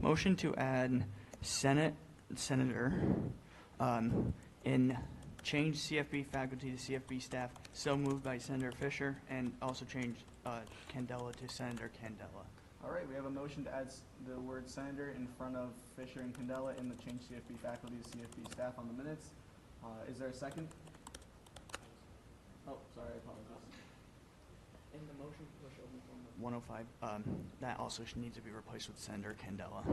Motion to add senator, and change CFB faculty to CFB staff. So moved by Senator Fisher, and also change Candela to Senator Candela. All right, we have a motion to add the word senator in front of Fisher and Candela in the change CFB faculty to CFB staff on the minutes. Is there a second? Oh, sorry, I apologize. In the motion, push open from 105. That also needs to be replaced with Senator Candela.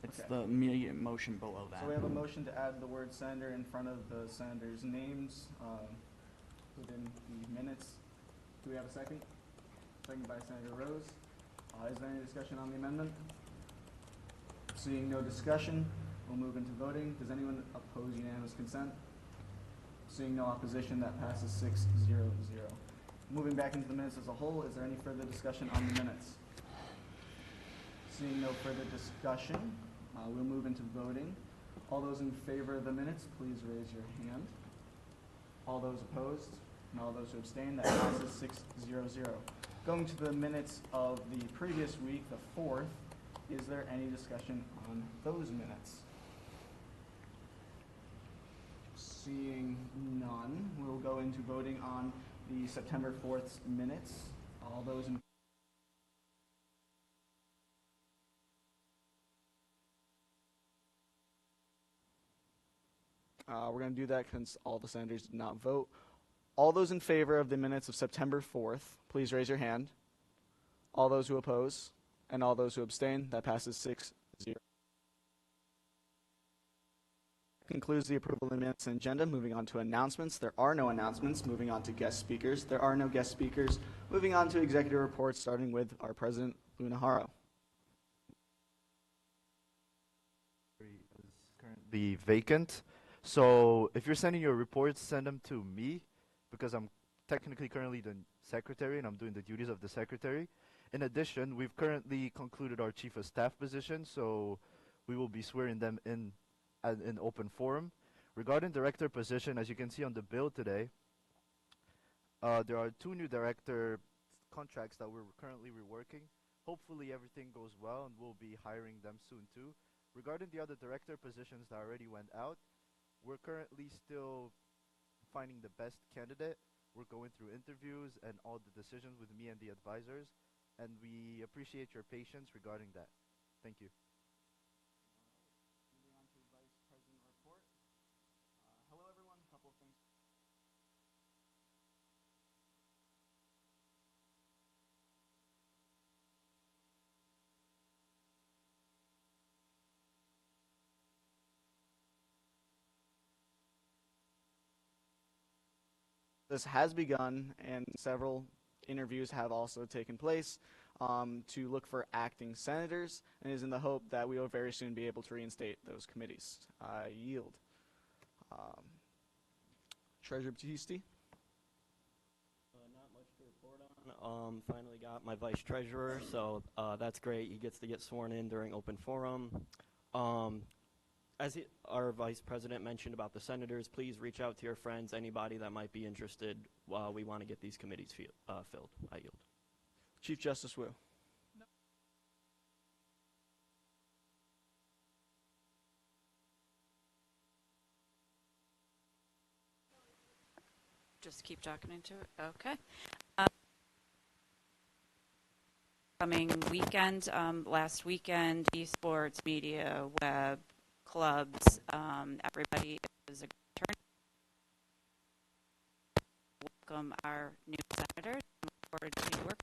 It's Okay. the immediate motion below that. So we have a motion to add the word senator in front of the senators' names within the minutes. Do we have a second? Second by Senator Rose. Is there any discussion on the amendment? Seeing no discussion, we'll move into voting. Does anyone oppose unanimous consent? Seeing no opposition, that passes 6-0-0. Moving back into the minutes as a whole, is there any further discussion on the minutes? Seeing no further discussion, we'll move into voting. All those in favor of the minutes, please raise your hand. All those opposed, and all those who abstain, that passes 6-0-0. Going to the minutes of the previous week, the 4th, is there any discussion on those minutes? Seeing none, we'll go into voting on the September 4th minutes. All those in we're going to do that since all the senators did not vote. All those in favor of the minutes of September 4th, please raise your hand. All those who oppose, and all those who abstain, that passes 6-0. Concludes the approval of the minutes and agenda. Moving on to announcements. There are no announcements. Moving on to guest speakers. There are no guest speakers. Moving on to executive reports, starting with our president, Luna Haro. Is currently vacant. So if you're sending your reports, send them to me, because I'm technically currently the secretary and I'm doing the duties of the secretary. In addition, we've currently concluded our chief of staff position, so we will be swearing them in open forum. Regarding director position, as you can see on the bill today, there are 2 new director contracts that we're currently reworking. Hopefully everything goes well and we'll be hiring them soon too. Regarding the other director positions that already went out, we're currently still finding the best candidate. We're going through interviews and all the decisions with me and the advisors, and we appreciate your patience regarding that. Thank you. Moving on to Vice President report. Hello everyone, a couple of things. This has begun, and several interviews have also taken place to look for acting senators, and it is in the hope that we will very soon be able to reinstate those committees. I yield. Treasurer Battisti. Not much to report on. Finally got my vice treasurer, so that's great. He gets to get sworn in during open forum. As our vice president mentioned about the senators, please reach out to your friends, anybody that might be interested. We want to get these committees filled. I yield. Chief Justice Wu. No. Just keep talking into it. Okay. Coming weekend, last weekend, esports, media, web, clubs, everybody is a turn. Welcome our new senators. Look forward to work.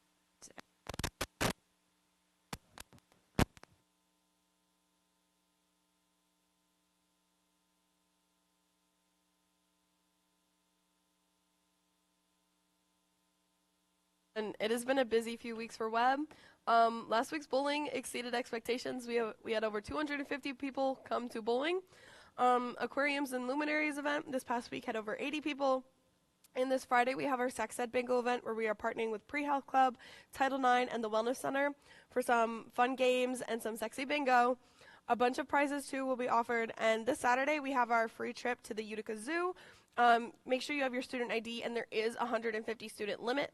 And it has been a busy few weeks for Web. Last week's bowling exceeded expectations. We had over 250 people come to bowling. Aquariums and Luminaries event this past week had over 80 people. And this Friday we have our Sex Ed Bingo event where we are partnering with Pre-Health Club, Title IX, and the Wellness Center for some fun games and some sexy bingo. A bunch of prizes too will be offered. And this Saturday we have our free trip to the Utica Zoo. Make sure you have your student ID, and there is a 150 student limit.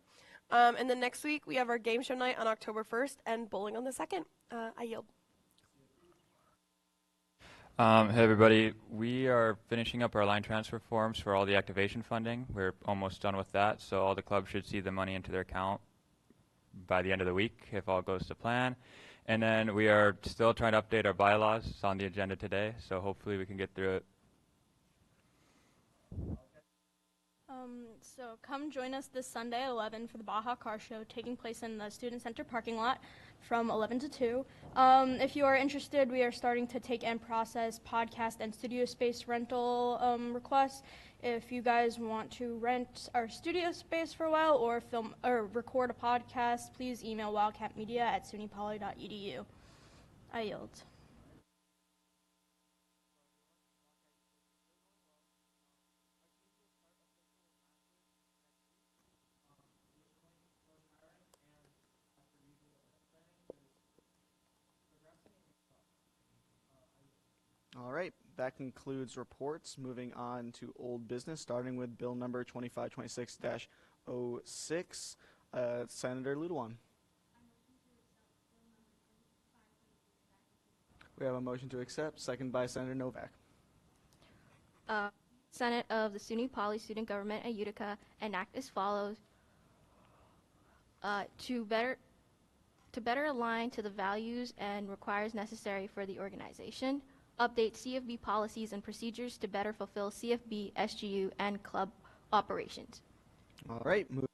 And then next week we have our game show night on October 1st and bowling on the 2nd. I yield. Hey everybody, we are finishing up our line transfer forms for all the activation funding. We're almost done with that, so all the clubs should see the money into their account by the end of the week if all goes to plan. And then we are still trying to update our bylaws. It's on the agenda today, so hopefully we can get through it. So come join us this Sunday at 11 for the Baja Car Show taking place in the Student Center parking lot from 11 to 2. If you are interested, we are starting to take and process podcast and studio space rental requests. If you guys want to rent our studio space for a while or film or record a podcast, please email wildcatmedia@sunypoly.edu. I yield. All right, that concludes reports. Moving on to old business, starting with bill number 2526-06. Senator Ludewan. We have a motion to accept, second by Senator Novak. Senate of the SUNY Poly Student Government at Utica enact as follows. To better align to the values and requires necessary for the organization, update CFB policies and procedures to better fulfill CFB, SGU, and club operations. All right, moving.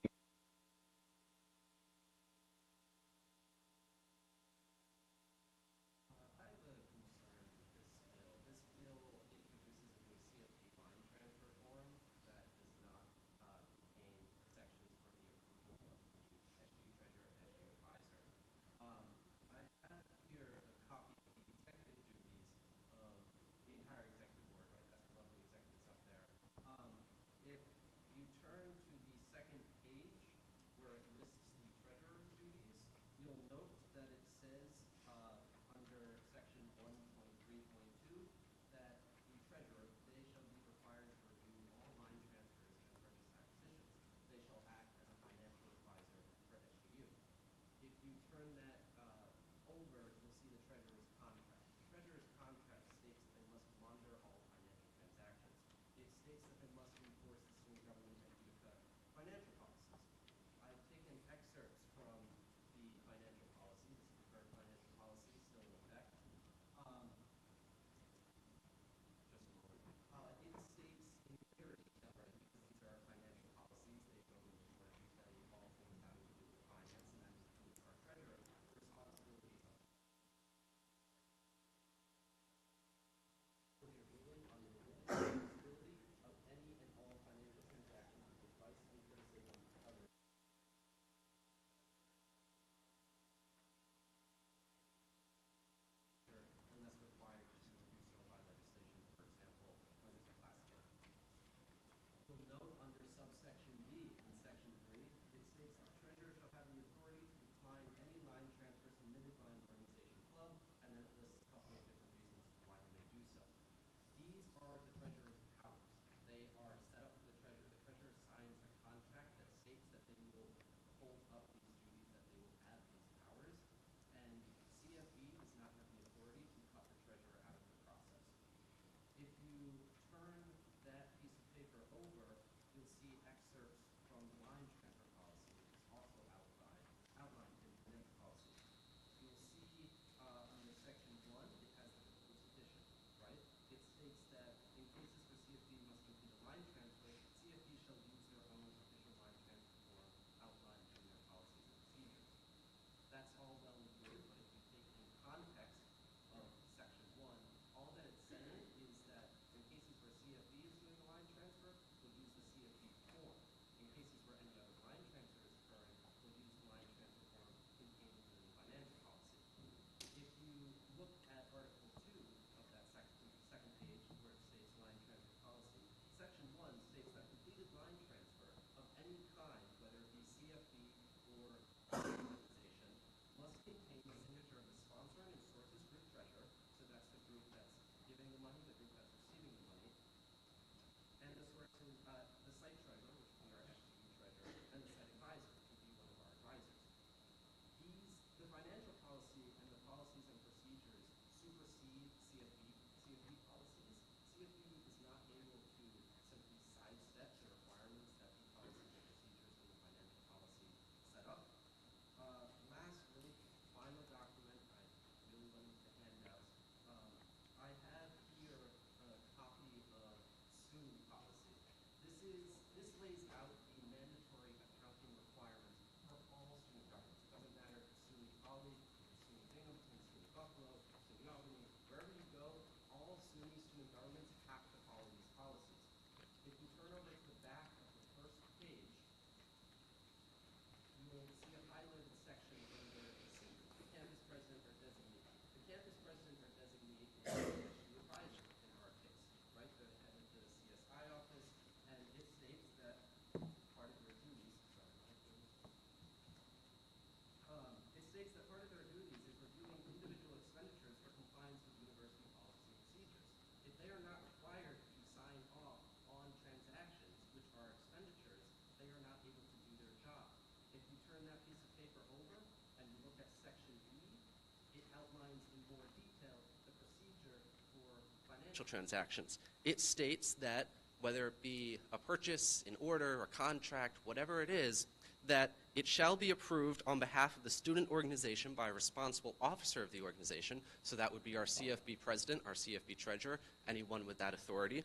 outlines in more detail the procedure for financial transactions. It states that whether it be a purchase, an order, a contract, whatever it is, that it shall be approved on behalf of the student organization by a responsible officer of the organization, so that would be our CFB president, our CFB treasurer, anyone with that authority,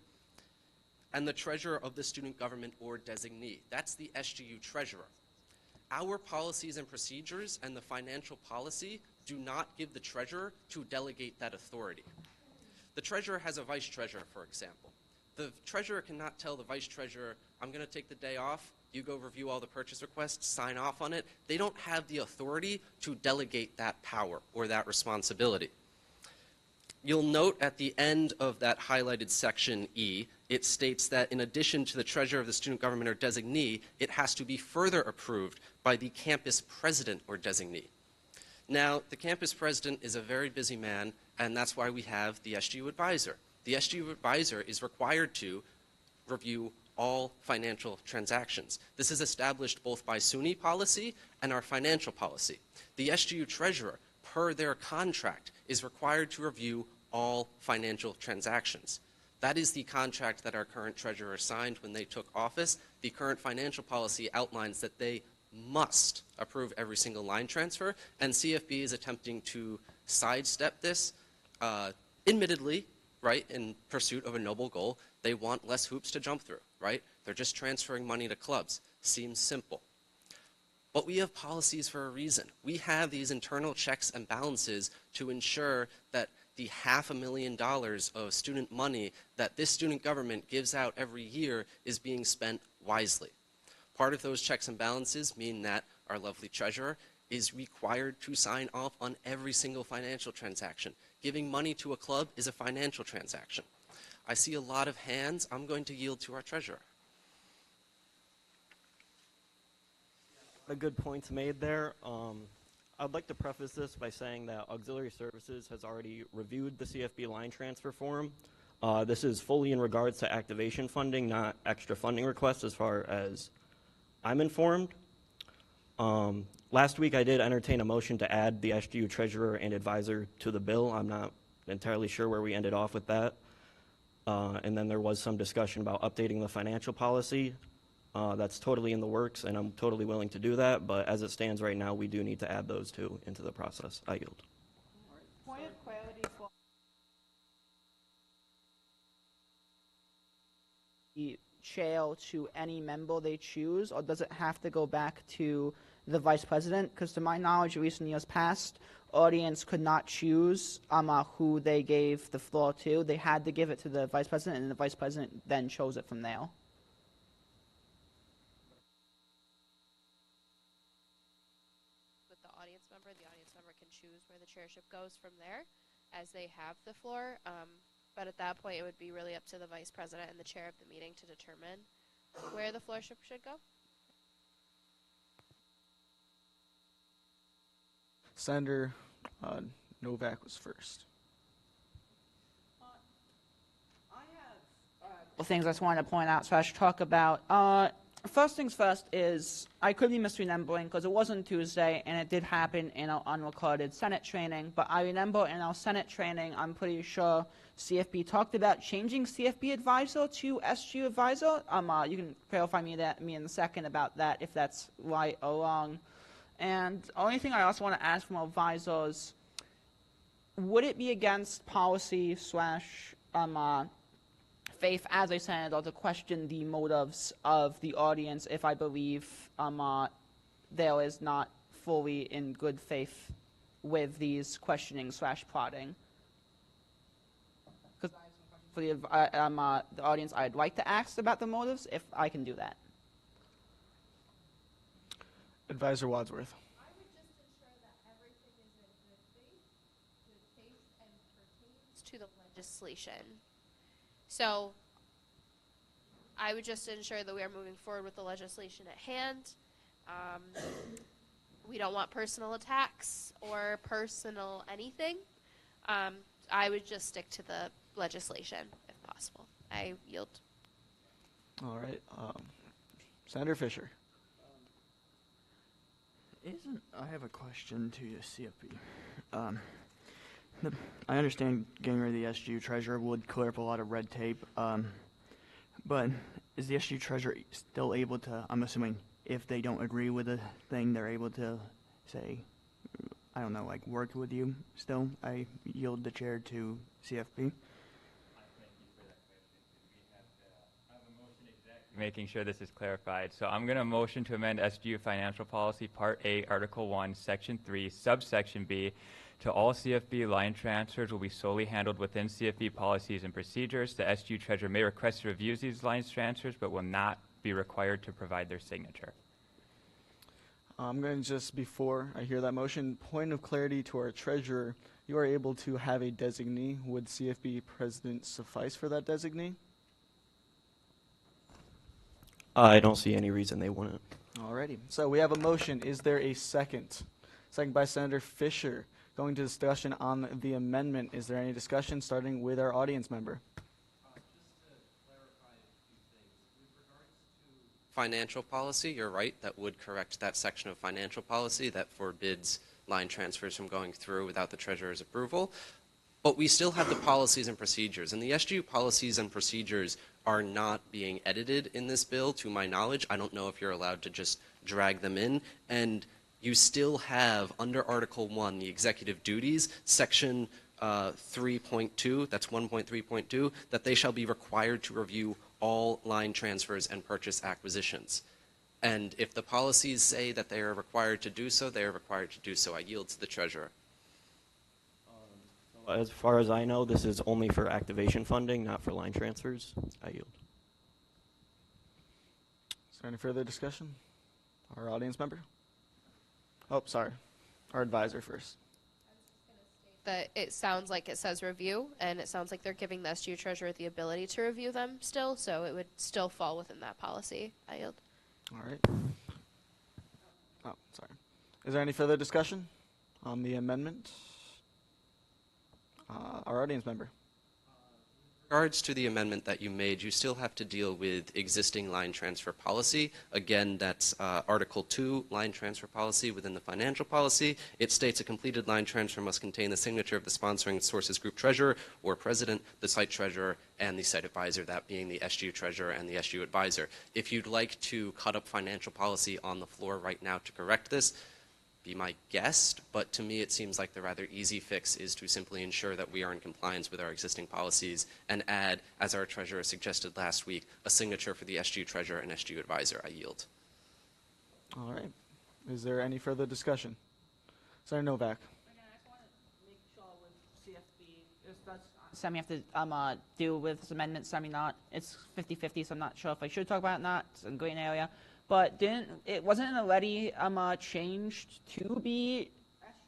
and the treasurer of the student government or designee. That's the SGU treasurer. Our policies and procedures and the financial policy do not give the treasurer to delegate that authority. The treasurer has a vice treasurer, for example. The treasurer cannot tell the vice treasurer, I'm going to take the day off, you go review all the purchase requests, sign off on it. They don't have the authority to delegate that power or that responsibility. You'll note at the end of that highlighted section E, it states that in addition to the treasurer of the student government or designee, it has to be further approved by the campus president or designee. Now, the campus president is a very busy man, and that's why we have the SGU advisor. The SGU advisor is required to review all financial transactions. This is established both by SUNY policy and our financial policy. The SGU treasurer, per their contract, is required to review all financial transactions. That is the contract that our current treasurer signed when they took office. The current financial policy outlines that they must approve every single line transfer, and CFB is attempting to sidestep this, admittedly, right, in pursuit of a noble goal. They want less hoops to jump through, right? They're just transferring money to clubs. Seems simple. But we have policies for a reason. We have these internal checks and balances to ensure that the $500,000 of student money that this student government gives out every year is being spent wisely. Part of those checks and balances mean that our lovely treasurer is required to sign off on every single financial transaction. Giving money to a club is a financial transaction. I see a lot of hands. I'm going to yield to our treasurer. A good points made there. I'd like to preface this by saying that Auxiliary Services has already reviewed the CFB line transfer form. This is fully in regards to activation funding, not extra funding requests as far as I'm informed. Last week I did entertain a motion to add the SGU treasurer and advisor to the bill. I'm not entirely sure where we ended off with that. And then there was some discussion about updating the financial policy. That's totally in the works, and I'm totally willing to do that. But as it stands right now, we do need to add those two into the process. I yield. Point of clarity for the chair to any member they choose, or does it have to go back to the vice president? Because to my knowledge, at least in years past, audience could not choose who they gave the floor to. They had to give it to the vice president, and the vice president then chose it from there. With the audience member can choose where the chairship goes from there, as they have the floor. But at that point, it would be really up to the vice president and the chair of the meeting to determine where the floorship should go. Senator Novak was first. I have things I just wanted to point out, so I should talk about. First things first is I could be misremembering because it wasn't Tuesday and it did happen in our unrecorded Senate training. But I remember in our Senate training, I'm pretty sure CFB talked about changing CFB advisor to SGU advisor. You can clarify me in a second about that if that's right or wrong. And the only thing I also want to ask from our advisors, would it be against policy / faith as a senator to question the motives of the audience if I believe there is not fully in good faith with these questioning / prodding? Because I have some questions for the audience I'd like to ask about the motives, if I can do that. Advisor Wadsworth. I would just ensure that everything is in good faith, good taste, and pertains To the legislation. So I would just ensure that we are moving forward with the legislation at hand. We don't want personal attacks or personal anything. I would just stick to the legislation if possible. I yield. All right. Senator Fisher. I have a question to you, CFP. I understand getting rid of the SGU treasurer would clear up a lot of red tape, but is the SGU treasurer still able to, I'm assuming, if they don't agree with a thing, they're able to say, I don't know, like work with you still? I yield the chair to CFP. Making sure this is clarified. So I'm going to motion to amend SGU Financial Policy Part A, Article 1, Section 3, Subsection B, to all CFB line transfers will be solely handled within CFB policies and procedures. The SGU treasurer may request to review these line transfers, but will not be required to provide their signature. I'm going to just, before I hear that motion, point of clarity to our treasurer. You are able to have a designee. Would CFB president suffice for that designee? I don't see any reason they wouldn't. Alrighty. So we have a motion. Is there a second? Second by Senator Fisher. Going to discussion on the amendment. Is there any discussion, starting with our audience member? Financial policy, you're right, that would correct that section of financial policy that forbids line transfers from going through without the treasurer's approval. But we still have the policies and procedures, and the SGU policies and procedures are not being edited in this bill, to my knowledge. I don't know if you're allowed to just drag them in. And you still have, under Article 1, the executive duties, Section 3.2, that's 1.3.2, that they shall be required to review all line transfers and purchase acquisitions. And if the policies say that they are required to do so, they are required to do so. I yield to the treasurer. As far as I know, this is only for activation funding, not for line transfers. I yield. Is there any further discussion? Our audience member? Oh, sorry. Our advisor first. That it sounds like it says review, and it sounds like they're giving the SGU treasurer the ability to review them still, so it would still fall within that policy. I yield. All right. Oh, sorry. Is there any further discussion on the amendment? Our audience member. In regards to the amendment that you made, you still have to deal with existing line transfer policy. Again, that's Article 2, line transfer policy within the financial policy. It states a completed line transfer must contain the signature of the sponsoring sources group treasurer or president, the site treasurer, and the site advisor, that being the SGU treasurer and the SGU advisor. If you'd like to cut up financial policy on the floor right now to correct this, be my guest, but to me it seems like the rather easy fix is to simply ensure that we are in compliance with our existing policies and add, as our treasurer suggested last week, a signature for the SGU treasurer and SGU advisor. I yield. All right. Is there any further discussion? Senator Novak. Again, I just want to make sure with CFB, that's something you have to deal with this amendment, something not. It's 50-50, so I'm not sure if I should talk about it or not. It's a green area. But wasn't an already changed to be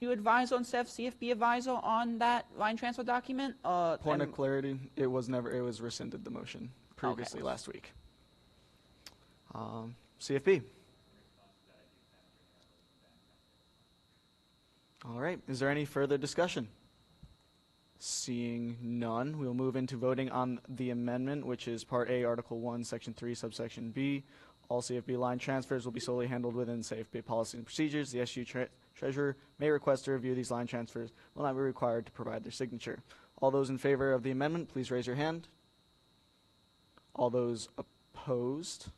SGU advisor instead of CFB advisor on that line transfer document? Point of clarity, it was rescinded, the motion, previously last week. CFB. All right, is there any further discussion? Seeing none, we'll move into voting on the amendment, which is Part A, Article 1, Section 3, Subsection B. All CFB line transfers will be solely handled within CFB policies and procedures. The SGU treasurer may request to review these line transfers, will not be required to provide their signature. All those in favor of the amendment, please raise your hand. All those opposed,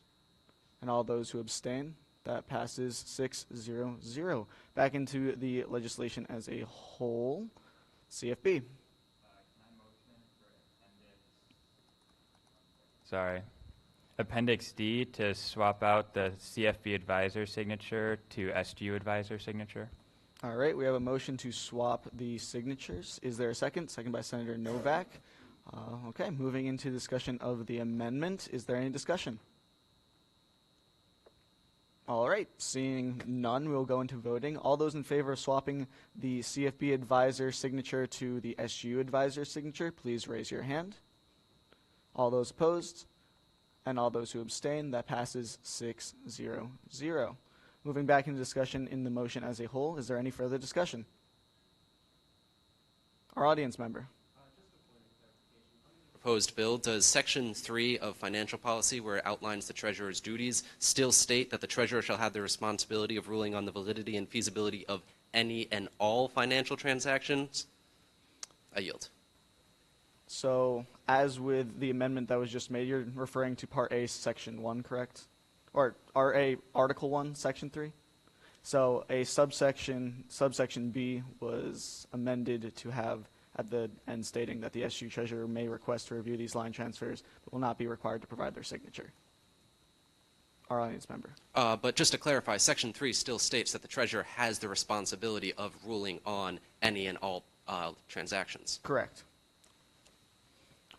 and all those who abstain, that passes 6-0-0. Back into the legislation as a whole. CFB. Sorry. Appendix D to swap out the CFB advisor signature to SGU advisor signature. All right, we have a motion to swap the signatures. Is there a second? Second by Senator Novak. Okay, moving into discussion of the amendment. Is there any discussion? All right, seeing none, we'll go into voting. All those in favor of swapping the CFB advisor signature to the SGU advisor signature, please raise your hand. All those opposed? And all those who abstain, that passes 6-0-0. Moving back into discussion in the motion as a whole, is there any further discussion? Our audience member. Proposed bill, does Section 3 of financial policy, where it outlines the treasurer's duties, still state that the treasurer shall have the responsibility of ruling on the validity and feasibility of any and all financial transactions? I yield. So, as with the amendment that was just made, you're referring to Part A, Section 1, correct? Or RA, Article 1, Section 3? So, a subsection B was amended to have at the end stating that the SGU treasurer may request to review these line transfers, but will not be required to provide their signature. Our audience member. But just to clarify, Section 3 still states that the treasurer has the responsibility of ruling on any and all transactions. Correct.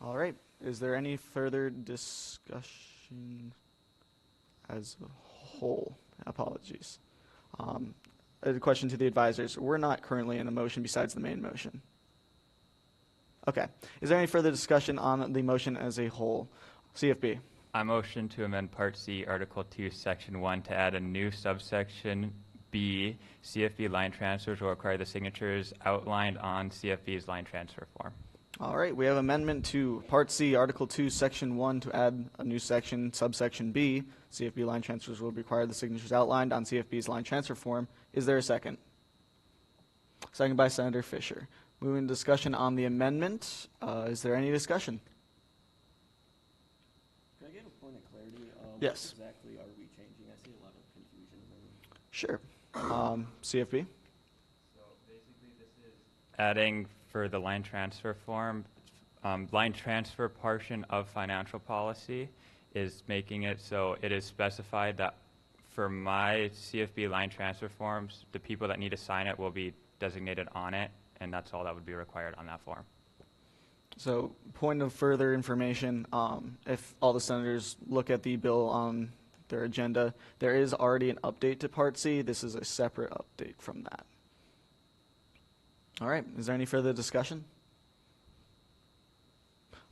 All right. Is there any further discussion as a whole? Apologies. A question to the advisors. We're not currently in a motion besides the main motion. Okay. Is there any further discussion on the motion as a whole? CFB. I motion to amend Part C, Article 2, Section 1 to add a new subsection B. CFB line transfers will require the signatures outlined on CFB's line transfer form. All right, we have amendment to Part C, Article 2, Section 1 to add a new section, subsection B. CFB line transfers will require the signatures outlined on CFB's line transfer form. Is there a second? Second by Senator Fisher. Moving to discussion on the amendment. Is there any discussion? Can I get a point of clarity? Yes. What exactly are we changing? I see a lot of confusion there. Sure. CFB? So basically this is adding for the line transfer form, line transfer portion of financial policy is making it so it is specified that for my CFB line transfer forms, the people that need to sign it will be designated on it, and that's all that would be required on that form. So, point of further information, if all the senators look at the bill on their agenda, there is already an update to Part C. This is a separate update from that. All right, is there any further discussion?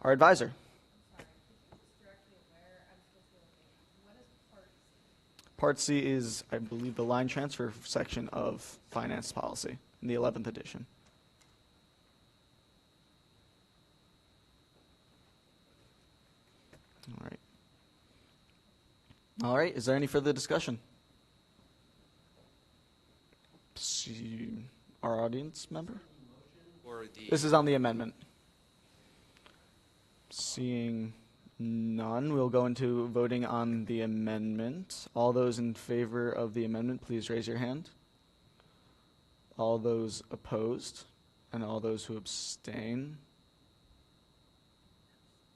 Our advisor. Part C is, I believe, the line transfer section of finance policy in the 11th edition. All right. All right, is there any further discussion? See our audience member? Or This is on the amendment. Seeing none, we'll go into voting on the amendment. All those in favor of the amendment, please raise your hand. All those opposed, and all those who abstain.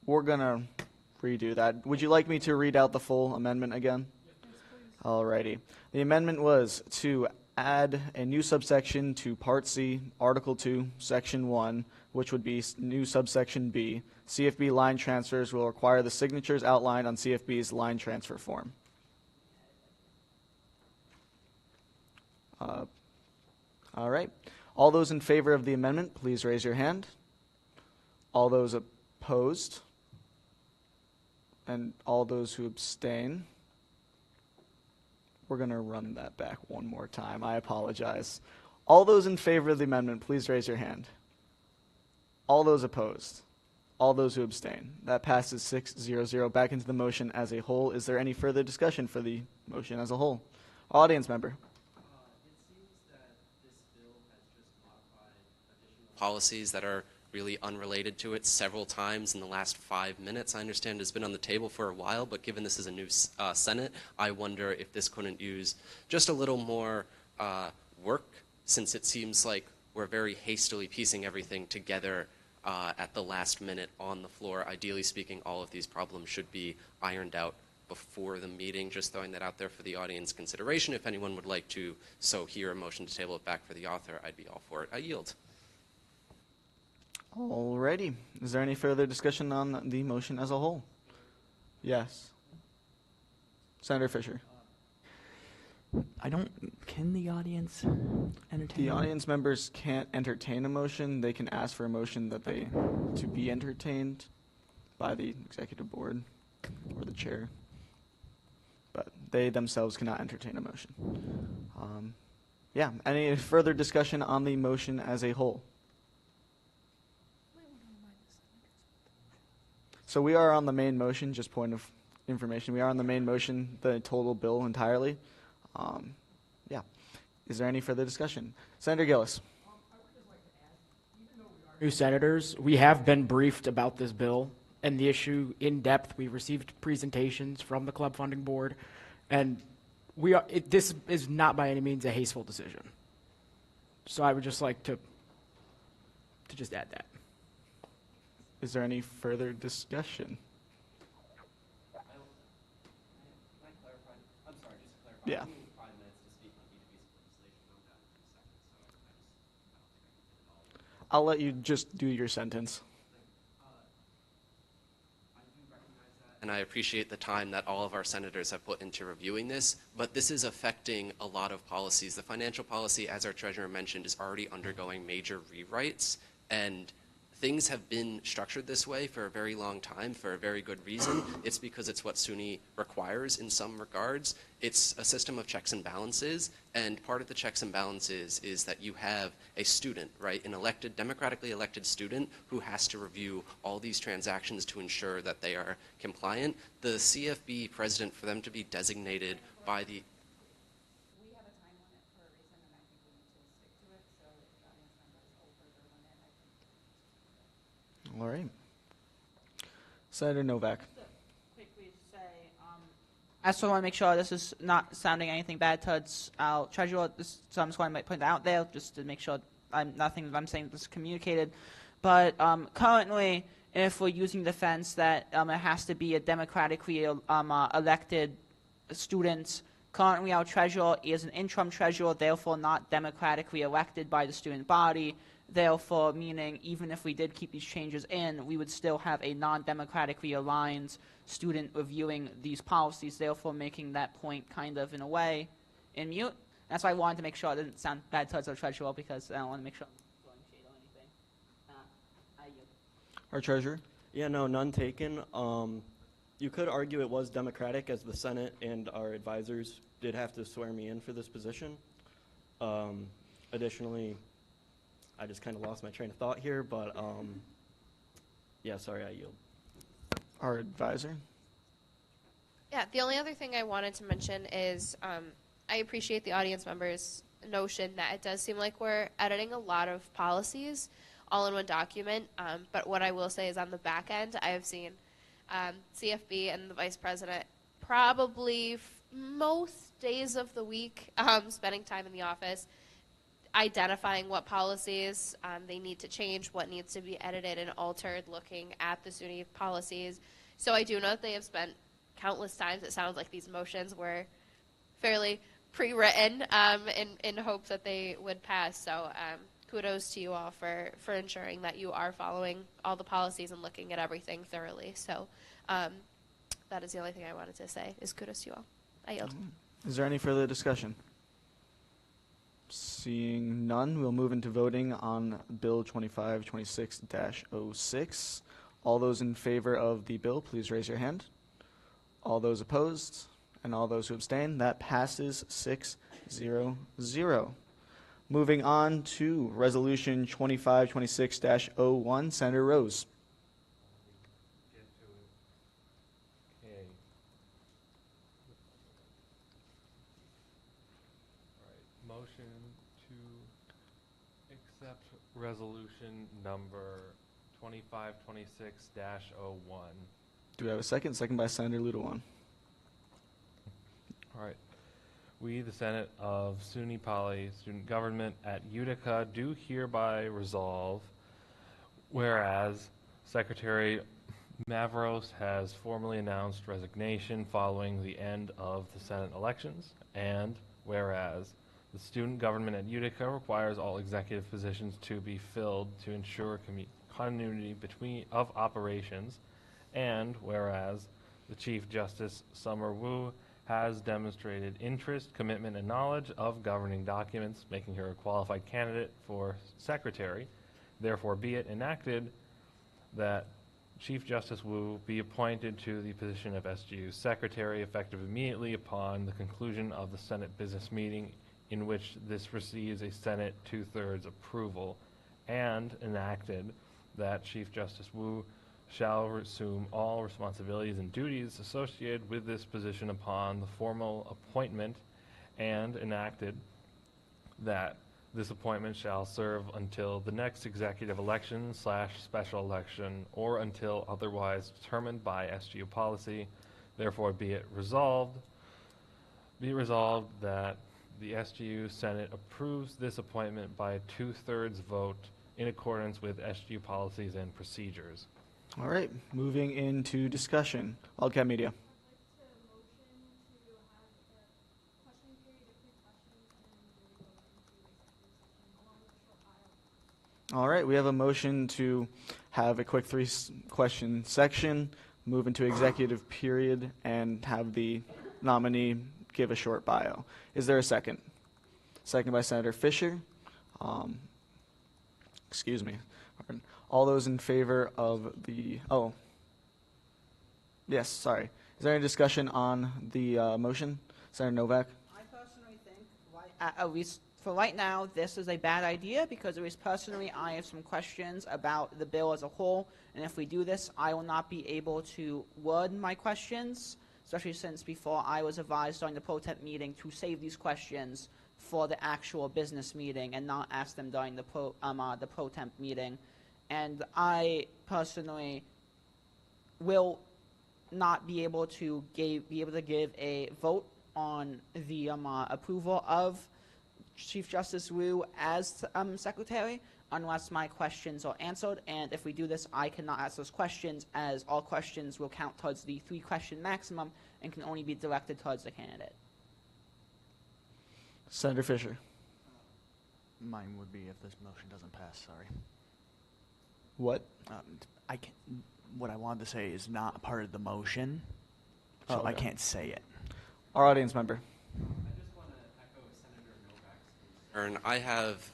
We're going to redo that. Would you like me to read out the full amendment again? Alrighty. The amendment was to add a new subsection to Part C, Article 2, Section 1, which would be new subsection B. CFB line transfers will require the signatures outlined on CFB's line transfer form. All right. All those in favor of the amendment, please raise your hand. All those opposed, and all those who abstain. We're going to run that back one more time. I apologize. All those in favor of the amendment, please raise your hand. All those opposed. All those who abstain. That passes 6-0-0. Back into the motion as a whole. Is there any further discussion for the motion as a whole? Audience member. It seems that this bill has just modified additional policies that are really unrelated to it several times in the last 5 minutes. I understand it's been on the table for a while, but given this is a new Senate, I wonder if this couldn't use just a little more work, since it seems like we're very hastily piecing everything together at the last minute on the floor. Ideally speaking, all of these problems should be ironed out before the meeting. Just throwing that out there for the audience consideration. If anyone would like to so hear a motion to table it back for the author, I'd be all for it. I yield. Alrighty. Is there any further discussion on the motion as a whole? Yes. Senator Fisher. Can the audience entertain? The audience members can't entertain a motion. They can ask for a motion that to be entertained by the executive board or the chair. But they themselves cannot entertain a motion. Yeah. Any further discussion on the motion as a whole? So we are on the main motion, just point of information. We are on the main motion, the total bill entirely. Yeah. Is there any further discussion? Senator Gillis. I would just like to add, even though we are New senators, we have been briefed about this bill and the issue in depth. We received presentations from the club funding board, and this is not by any means a hasteful decision. So I would just like to just add that. Is there any further discussion? I'm sorry, just to clarify. Yeah. We need 5 minutes to speak on B2B legislation. I'm down in 3 seconds, so I don't think I can fit it all. I'll let you just do your sentence. And I appreciate the time that all of our senators have put into reviewing this, but this is affecting a lot of policies. The financial policy, as our treasurer mentioned, is already undergoing major rewrites, and things have been structured this way for a very long time for a very good reason. It's because it's what SUNY requires in some regards. It's a system of checks and balances, and part of the checks and balances is that you have a student, right, an elected, democratically elected student who has to review all these transactions to ensure that they are compliant. The CFB president, for them to be designated by the All right. Senator Novak. Quickly say, I just want to make sure this is not sounding anything bad towards our treasurer. So I'm just going to put it out there just to make sure nothing that I'm saying is communicated. But currently, if we're using the fence that it has to be a democratically elected student, currently our treasurer is an interim treasurer, therefore not democratically elected by the student body. Therefore, meaning even if we did keep these changes in, we would still have a non-democratically aligned student reviewing these policies, therefore making that point kind of, in a way, in mute. That's why I wanted to make sure it didn't sound bad towards our treasurer, because I don't want to make sure I'm throwing shade or anything. Our treasurer. Yeah, no, none taken. You could argue it was democratic, as the Senate and our advisors did have to swear me in for this position. Additionally, I just kind of lost my train of thought here, but yeah, sorry, I yield. Our advisor. Yeah, the only other thing I wanted to mention is I appreciate the audience members' notion that it does seem like we're editing a lot of policies all in one document, but what I will say is on the back end, I have seen CFB and the vice president probably most days of the week spending time in the office identifying what policies they need to change, what needs to be edited and altered, looking at the SUNY policies. So I do know that they have spent countless times. It sounds like these motions were fairly pre-written in hopes that they would pass. So kudos to you all for ensuring that you are following all the policies and looking at everything thoroughly. So that is the only thing I wanted to say, is kudos to you all. I yield. Is there any further discussion? Seeing none, we'll move into voting on Bill 2526-06. All those in favor of the bill, please raise your hand. All those opposed and all those who abstain, that passes 6-0-0. Moving on to Resolution 2526-01, Senator Rose. Motion to accept resolution number 2526-01. Do we have a second? Second by Senator Ludewan. All right. We, the Senate of SUNY Poly Student Government at Utica, do hereby resolve, whereas Secretary Mavros has formally announced resignation following the end of the Senate elections, and whereas the student government at Utica requires all executive positions to be filled to ensure continuity of operations, and whereas the Chief Justice Summer Wu has demonstrated interest, commitment, and knowledge of governing documents, making her a qualified candidate for secretary, therefore be it enacted that Chief Justice Wu be appointed to the position of SGU secretary effective immediately upon the conclusion of the Senate business meeting in which this receives a Senate 2/3 approval, and enacted that Chief Justice Wu shall assume all responsibilities and duties associated with this position upon the formal appointment, and enacted that This appointment shall serve until the next executive election / special election or until otherwise determined by SGU policy. Therefore, be it resolved that the SGU Senate approves this appointment by a 2/3 vote in accordance with SGU policies and procedures. All right, moving into discussion. Wildcat Media. All right, we have a motion to have a quick question section, move into executive period, and have the nominee give a short bio. Is there a second? Second by Senator Fisher. Excuse me. All those in favor of the, yes, sorry. Is there any discussion on the motion? Senator Novak? I personally think, at least for right now, this is a bad idea because at least personally I have some questions about the bill as a whole, and if we do this, I will not be able to word my questions, especially since before I was advised during the pro-temp meeting to save these questions for the actual business meeting and not ask them during the pro-temp meeting. And I personally will not be able to give a vote on the approval of Chief Justice Wu as secretary unless my questions are answered. And if we do this, I cannot ask those questions as all questions will count towards the 3-question maximum and can only be directed towards the candidate. Senator Fisher? Mine would be if this motion doesn't pass, sorry. What? What I wanted to say is not part of the motion, so okay. I can't say it. Our audience member. I have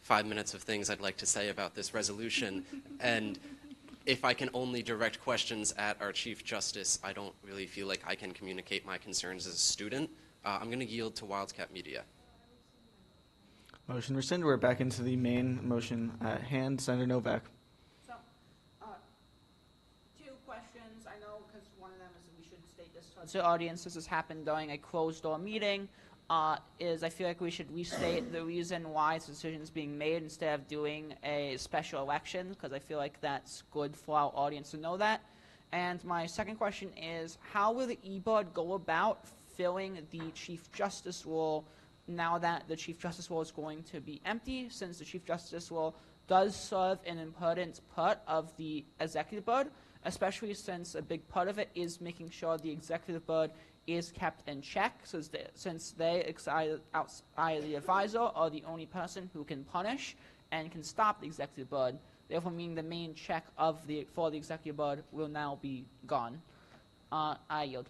5 minutes of things I'd like to say about this resolution, and if I can only direct questions at our Chief Justice, I don't really feel like I can communicate my concerns as a student. I'm going to yield to Wildcat Media. Motion rescinded. We're back into the main motion at hand. Senator Novak. So, 2 questions. I know because one of them is we should state this towards the audience. This has happened during a closed-door meeting. Is I feel like we should restate the reason why this decision is being made instead of doing a special election, because I feel like that's good for our audience to know that. And my second question is, how will the e-board go about filling the Chief Justice role now that the Chief Justice role is going to be empty, since the Chief Justice role does serve an important part of the executive board, especially since a big part of it is making sure the executive board is kept in check, since they, outside the advisor, are the only person who can punish and can stop the executive board. Therefore, meaning the main check for the executive board will now be gone. I yield.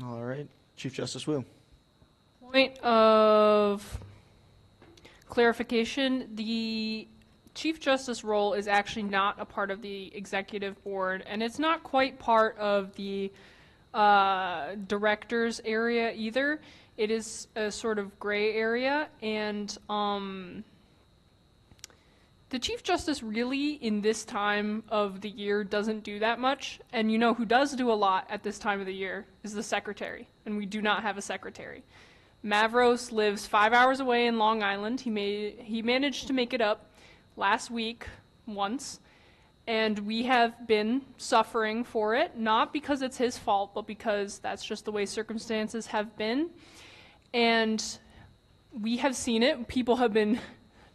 All right. Chief Justice Wu. Point of clarification, the Chief Justice role is actually not a part of the executive board, and it's not quite part of the directors area either. It is a sort of gray area, and the Chief Justice really in this time of the year doesn't do that much, and you know who does do a lot at this time of the year is the secretary, and we do not have a secretary. Mavros lives 5 hours away in Long Island. He managed to make it up last week once, and we have been suffering for it, not because it's his fault, but because that's just the way circumstances have been. And we have seen it. People have been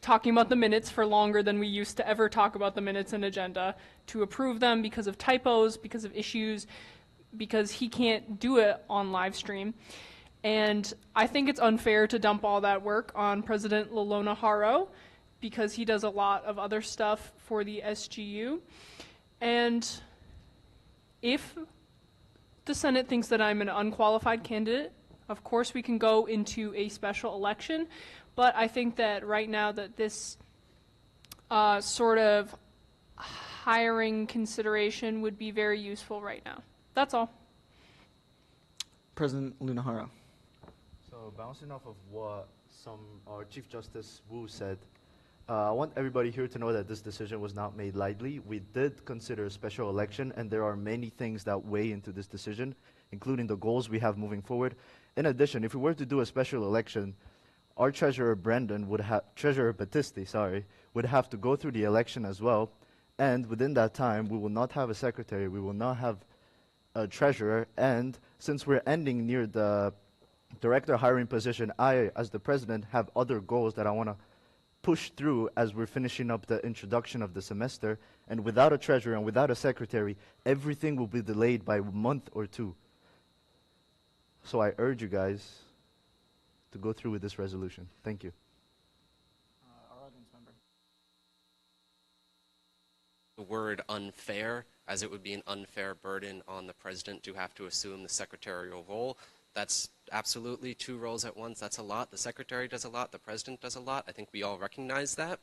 talking about the minutes for longer than we used to ever talk about the minutes and agenda to approve them because of typos, because of issues, because he can't do it on live stream. And I think it's unfair to dump all that work on President Lolona Haro, because he does a lot of other stuff for the SGU. And if the Senate thinks that I'm an unqualified candidate, of course we can go into a special election, but I think that right now that this sort of hiring consideration would be very useful right now. That's all. President Lunahara. So bouncing off of what our Chief Justice Wu said, I want everybody here to know that this decision was not made lightly. We did consider a special election, and there are many things that weigh into this decision, including the goals we have moving forward. In addition, if we were to do a special election, our treasurer Brendan would have, treasurer Battisti, sorry, would have to go through the election as well. And within that time, we will not have a secretary, we will not have a treasurer. And since we're ending near the director hiring position, I, as the president, have other goals that I want to push through as we're finishing up the introduction of the semester. And without a treasurer and without a secretary, everything will be delayed by a month or two. So I urge you guys to go through with this resolution. Thank you. Our audience member. The word unfair, as it would be an unfair burden on the president to have to assume the secretarial role. That's absolutely two roles at once. That's a lot. The secretary does a lot. The president does a lot. I think we all recognize that.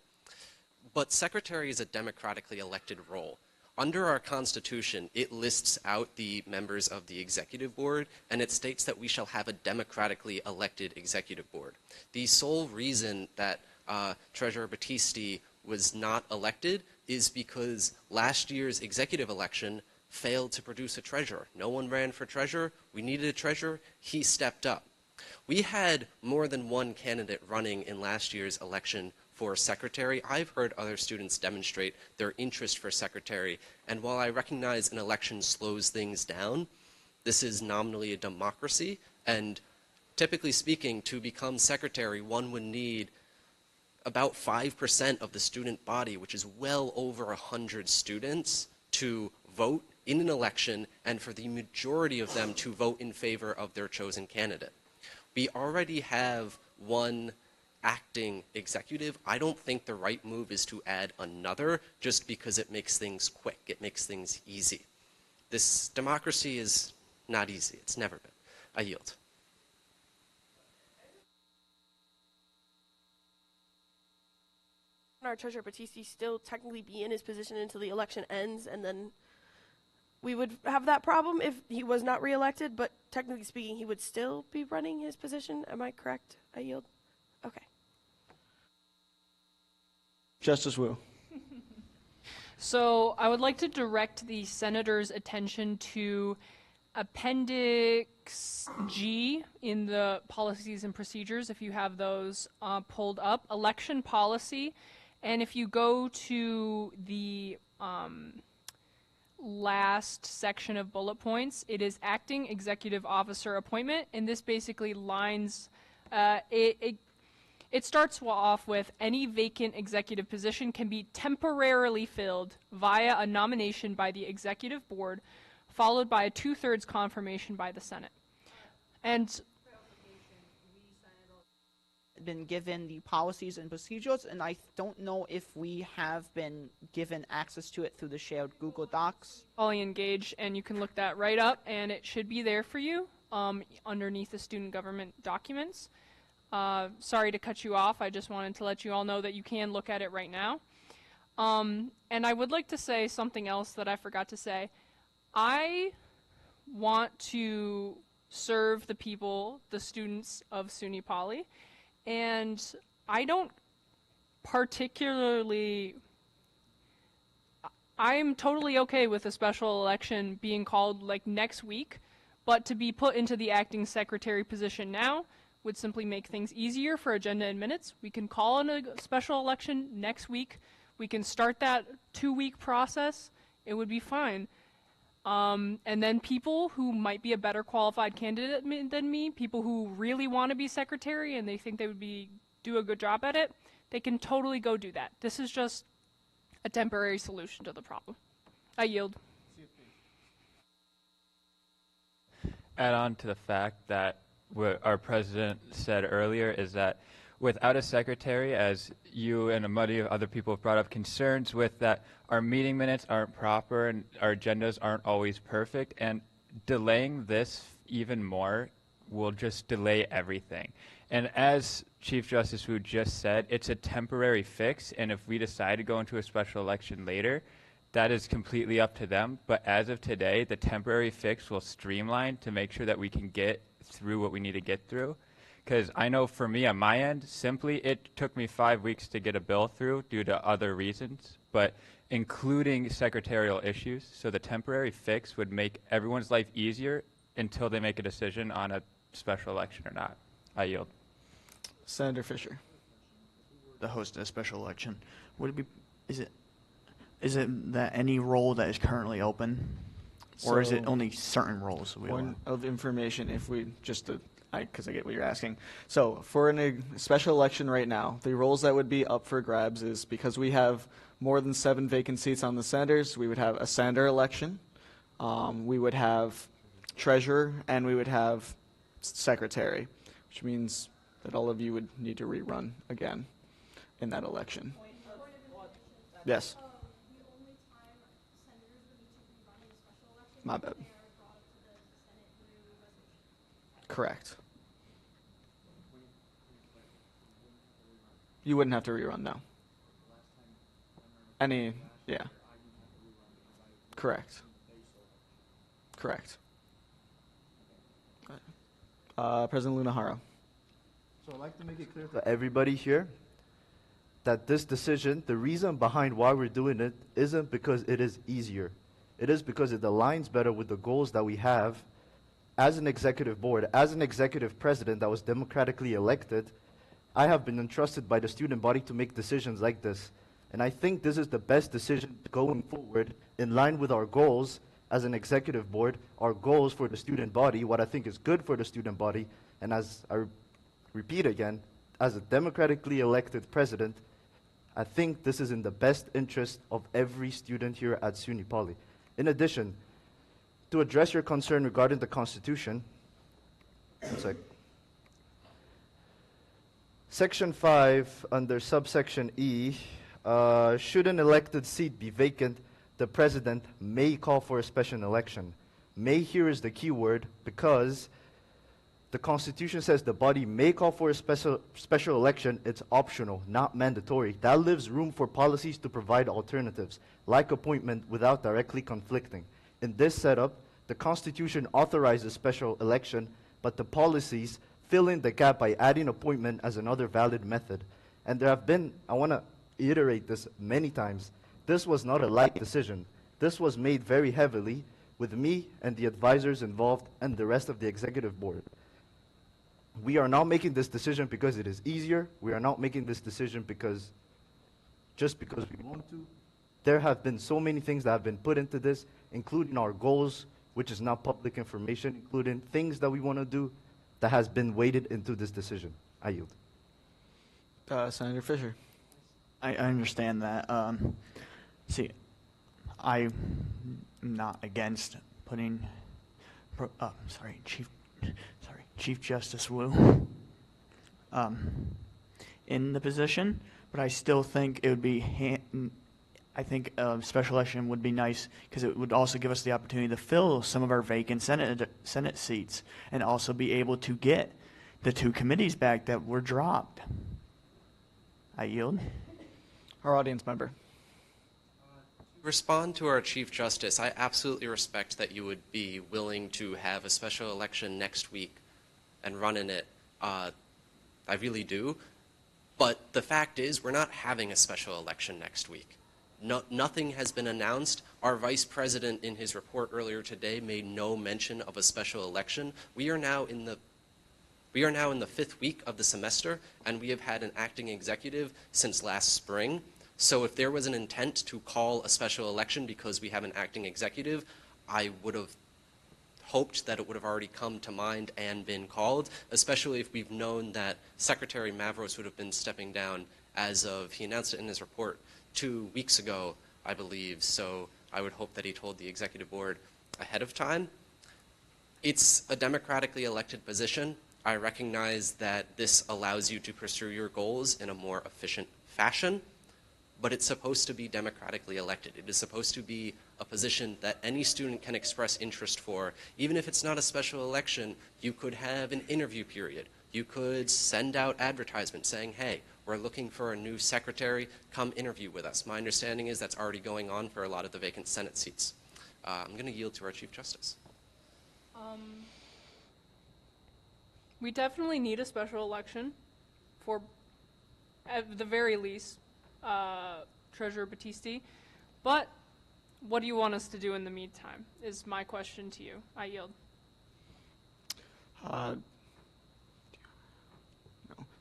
But secretary is a democratically elected role. Under our Constitution, it lists out the members of the executive board, and it states that we shall have a democratically elected executive board. The sole reason that Treasurer Battisti was not elected is because last year's executive election failed to produce a treasurer. No one ran for treasurer. We needed a treasurer. He stepped up. We had more than one candidate running in last year's election for secretary. I've heard other students demonstrate their interest for secretary, and while I recognize an election slows things down, this is nominally a democracy, and typically speaking, to become secretary, one would need about 5% of the student body, which is well over 100 students, to vote in an election, and for the majority of them to vote in favor of their chosen candidate. We already have one acting executive. I don't think the right move is to add another just because it makes things quick. It makes things easy. This democracy is not easy. It's never been. I yield. Our treasurer Battisti still technically be in his position until the election ends, and then we would have that problem if he was not reelected, but technically speaking, he would still be running his position. Am I correct? I yield. Okay. Justice Wu. So I would like to direct the senator's attention to Appendix G in the policies and procedures, if you have those pulled up. Election policy. And if you go to the last section of bullet points, it is acting executive officer appointment, and this basically lines it starts off with any vacant executive position can be temporarily filled via a nomination by the executive board, followed by a 2/3 confirmation by the Senate. And been given the policies and procedures, and I don't know if we have been given access to it through the shared Google Docs. Fully engaged, and you can look that right up, and it should be there for you underneath the student government documents. Sorry to cut you off. I just wanted to let you all know that you can look at it right now. And I would like to say something else that I forgot to say. I want to serve the people, the students of SUNY Poly, and I don't particularly, I'm totally okay with a special election being called like next week, but to be put into the acting secretary position now would simply make things easier for agenda and minutes. We can call in a special election next week. We can start that 2-week process. It would be fine. And then people who might be a better qualified candidate than me, people who really want to be secretary and they think they would do a good job at it, they can totally go do that. This is just a temporary solution to the problem. I yield. Add on to the fact that what our president said earlier is that without a secretary, as you and a many other people have brought up concerns with, that our meeting minutes aren't proper and our agendas aren't always perfect, and delaying this even more will just delay everything. And as Chief Justice Wu just said, it's a temporary fix, and if we decide to go into a special election later, that is completely up to them. But as of today, the temporary fix will streamline to make sure that we can get through what we need to get through. Because I know for me on my end, simply it took me 5 weeks to get a bill through due to other reasons, but including secretarial issues. So the temporary fix would make everyone's life easier until they make a decision on a special election or not. I yield. Senator Fisher. The host of a special election, would it be, is it that any role that is currently open? Or is it So, only certain roles we allow? Point of information, if we just to, because I get what you're asking. So for a special election right now, the roles that would be up for grabs is because we have more than 7 vacant seats on the senators, we would have a senator election, we would have treasurer, and we would have secretary, which means that all of you would need to rerun again in that election. Yes. My bad. Correct. You wouldn't have to rerun, no. Yeah. Correct. Correct. President Lunaharo. So I'd like to make it clear to everybody here that this decision, the reason behind why we're doing it, isn't because it is easier. It is because it aligns better with the goals that we have as an executive board, as an executive president that was democratically elected. I have been entrusted by the student body to make decisions like this. And I think this is the best decision going forward in line with our goals as an executive board, our goals for the student body, what I think is good for the student body. And as I repeat again, as a democratically elected president, I think this is in the best interest of every student here at SUNY Poly. In addition, to address your concern regarding the Constitution, Section 5, under subsection E, should an elected seat be vacant, the president may call for a special election. May here is the key word, because the Constitution says the body may call for a special election. It's optional, not mandatory. That leaves room for policies to provide alternatives, like appointment without directly conflicting. In this setup, the Constitution authorizes special election, but the policies fill in the gap by adding appointment as another valid method. And there have been, I want to iterate this many times, this was not a light decision. This was made very heavily with me and the advisors involved and the rest of the executive board. We are not making this decision because it is easier. We are not making this decision just because we want to. There have been so many things that have been put into this, including our goals, which is not public information, including things that we want to do that has been weighted into this decision. I yield. Senator Fisher. I understand that. See, I'm not against putting, Chief Justice Wu in the position, but I still think it would be, I think a special election would be nice because it would also give us the opportunity to fill some of our vacant Senate seats and also be able to get the 2 committees back that were dropped. I yield. Our audience member. Respond to our Chief Justice. I absolutely respect that you would be willing to have a special election next week and run in it. I really do. But the fact is, we're not having a special election next week. Nothing has been announced. Our vice president, in his report earlier today, made no mention of a special election. We are now in the 5th week of the semester, and we have had an acting executive since last spring. So if there was an intent to call a special election because we have an acting executive, I would have hoped that it would have already come to mind and been called, especially if we've known that Secretary Mavros would have been stepping down as of, he announced it in his report 2 weeks ago, I believe. So I would hope that he told the executive board ahead of time. It's a democratically elected position. I recognize that this allows you to pursue your goals in a more efficient fashion, but it's supposed to be democratically elected. It is supposed to be a position that any student can express interest for. Even if it's not a special election, you could have an interview period. You could send out advertisements saying, hey, we're looking for a new secretary, come interview with us. My understanding is that's already going on for a lot of the vacant Senate seats. I'm going to yield to our Chief Justice. We definitely need a special election for, at the very least, Treasurer Battisti. But what do you want us to do in the meantime is my question to you. I yield.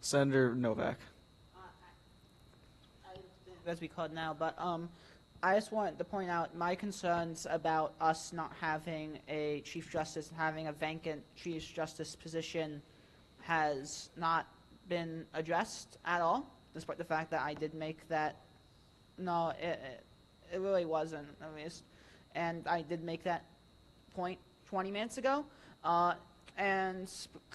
Senator Novak. As we called now, but I just wanted to point out my concerns about us not having a Chief Justice and having a vacant Chief Justice position has not been addressed at all, despite the fact that I did make that. No, it really wasn't. And I did make that point 20 minutes ago. And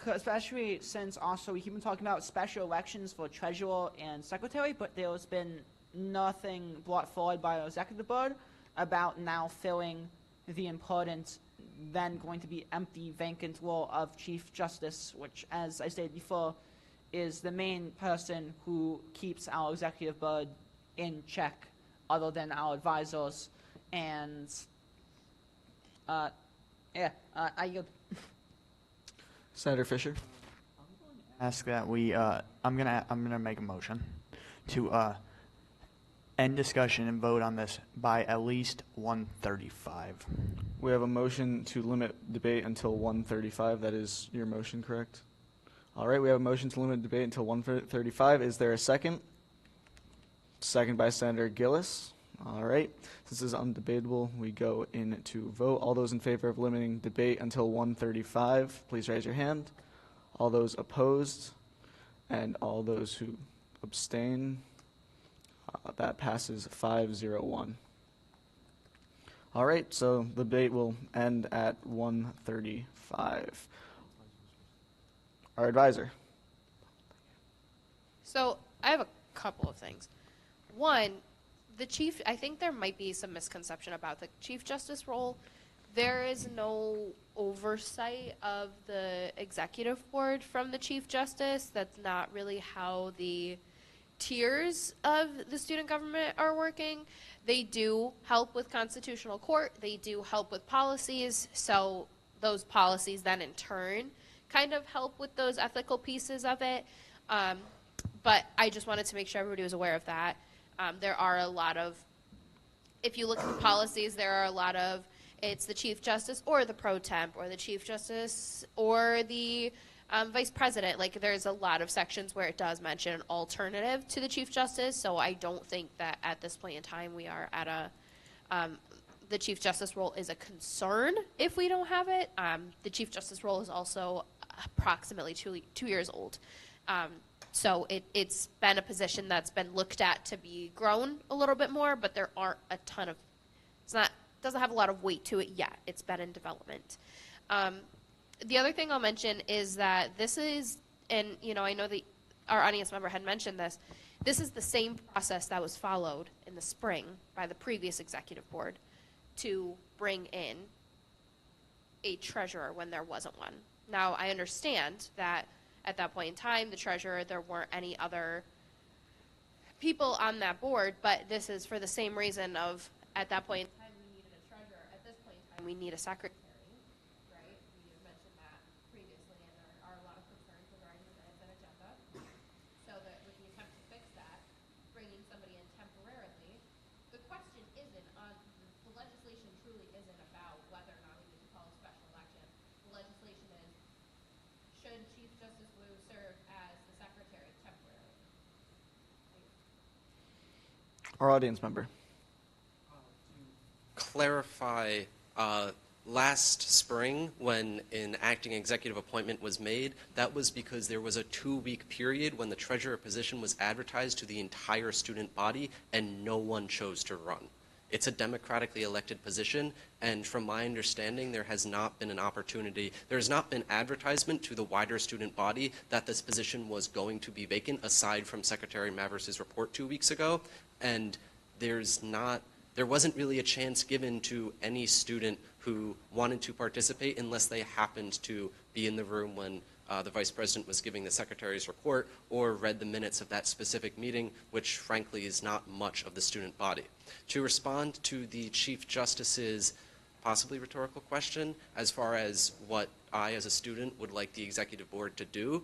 especially since also we keep talking about special elections for treasurer and secretary, but there's been nothing brought forward by the executive board about now filling the important, then going to be empty, vacant role of Chief Justice, which, as I stated before, is the main person who keeps our executive board in check, other than our advisors. And I yield. Senator Fisher. Ask that we. I'm gonna make a motion to end discussion and vote on this by at least 1:35. We have a motion to limit debate until 1:35. That is your motion, correct? All right, we have a motion to limit debate until 1:35. Is there a second? Second by Senator Gillis. All right. Since this is undebatable, we go into vote. All those in favor of limiting debate until 1:35, please raise your hand. All those opposed and all those who abstain, that passes 5-0-1. All right, so the debate will end at 1:35. Our advisor. So I have a couple of things. One, the chief, I think there might be some misconception about the Chief Justice role. There is no oversight of the executive board from the Chief Justice. That's not really how the tiers of the student government are working. They do help with constitutional court. They do help with policies. So those policies then in turn kind of help with those ethical pieces of it. But I just wanted to make sure everybody was aware of that. There are a lot of, if you look at the policies, there are a lot of, it's the Chief Justice or the Pro Temp or the Chief Justice or the Vice President. Like, there's a lot of sections where it does mention an alternative to the Chief Justice, so I don't think that at this point in time we are at a, the Chief Justice role is a concern if we don't have it. The Chief Justice role is also approximately 2 years old. So it's been a position that's been looked at to be grown a little bit more, but there aren't a ton of, doesn't have a lot of weight to it yet. It's been in development. The other thing I'll mention is that this is, and I know that our audience member had mentioned this is the same process that was followed in the spring by the previous executive board to bring in a treasurer when there wasn't one. Now, I understand that at that point in time, the treasurer, there weren't any other people on that board, but this is for the same reason of, at that point in time, we needed a treasurer. At this point in time, we need a secretary, right? We have mentioned that previously, and there are a lot of concerns regarding the minutes and agenda. So that with the attempt to fix that, bringing somebody in temporarily, the question isn't on, the legislation truly isn't about whether or not we need to call a special election. The legislation is, should Chief Justice Wu serve as the secretary temporarily? Our audience member. Clarify, last spring when an acting executive appointment was made, that was because there was a 2-week period when the treasurer position was advertised to the entire student body and no one chose to run. It's a democratically elected position, and from my understanding, there has not been an opportunity, there has not been advertisement to the wider student body that this position was going to be vacant, aside from Secretary Mavris's report 2 weeks ago, and there wasn't really a chance given to any student who wanted to participate unless they happened to be in the room when the Vice President was giving the Secretary's report or read the minutes of that specific meeting, which frankly is not much of the student body. To respond to the Chief Justice's possibly rhetorical question as far as what I as a student would like the Executive Board to do,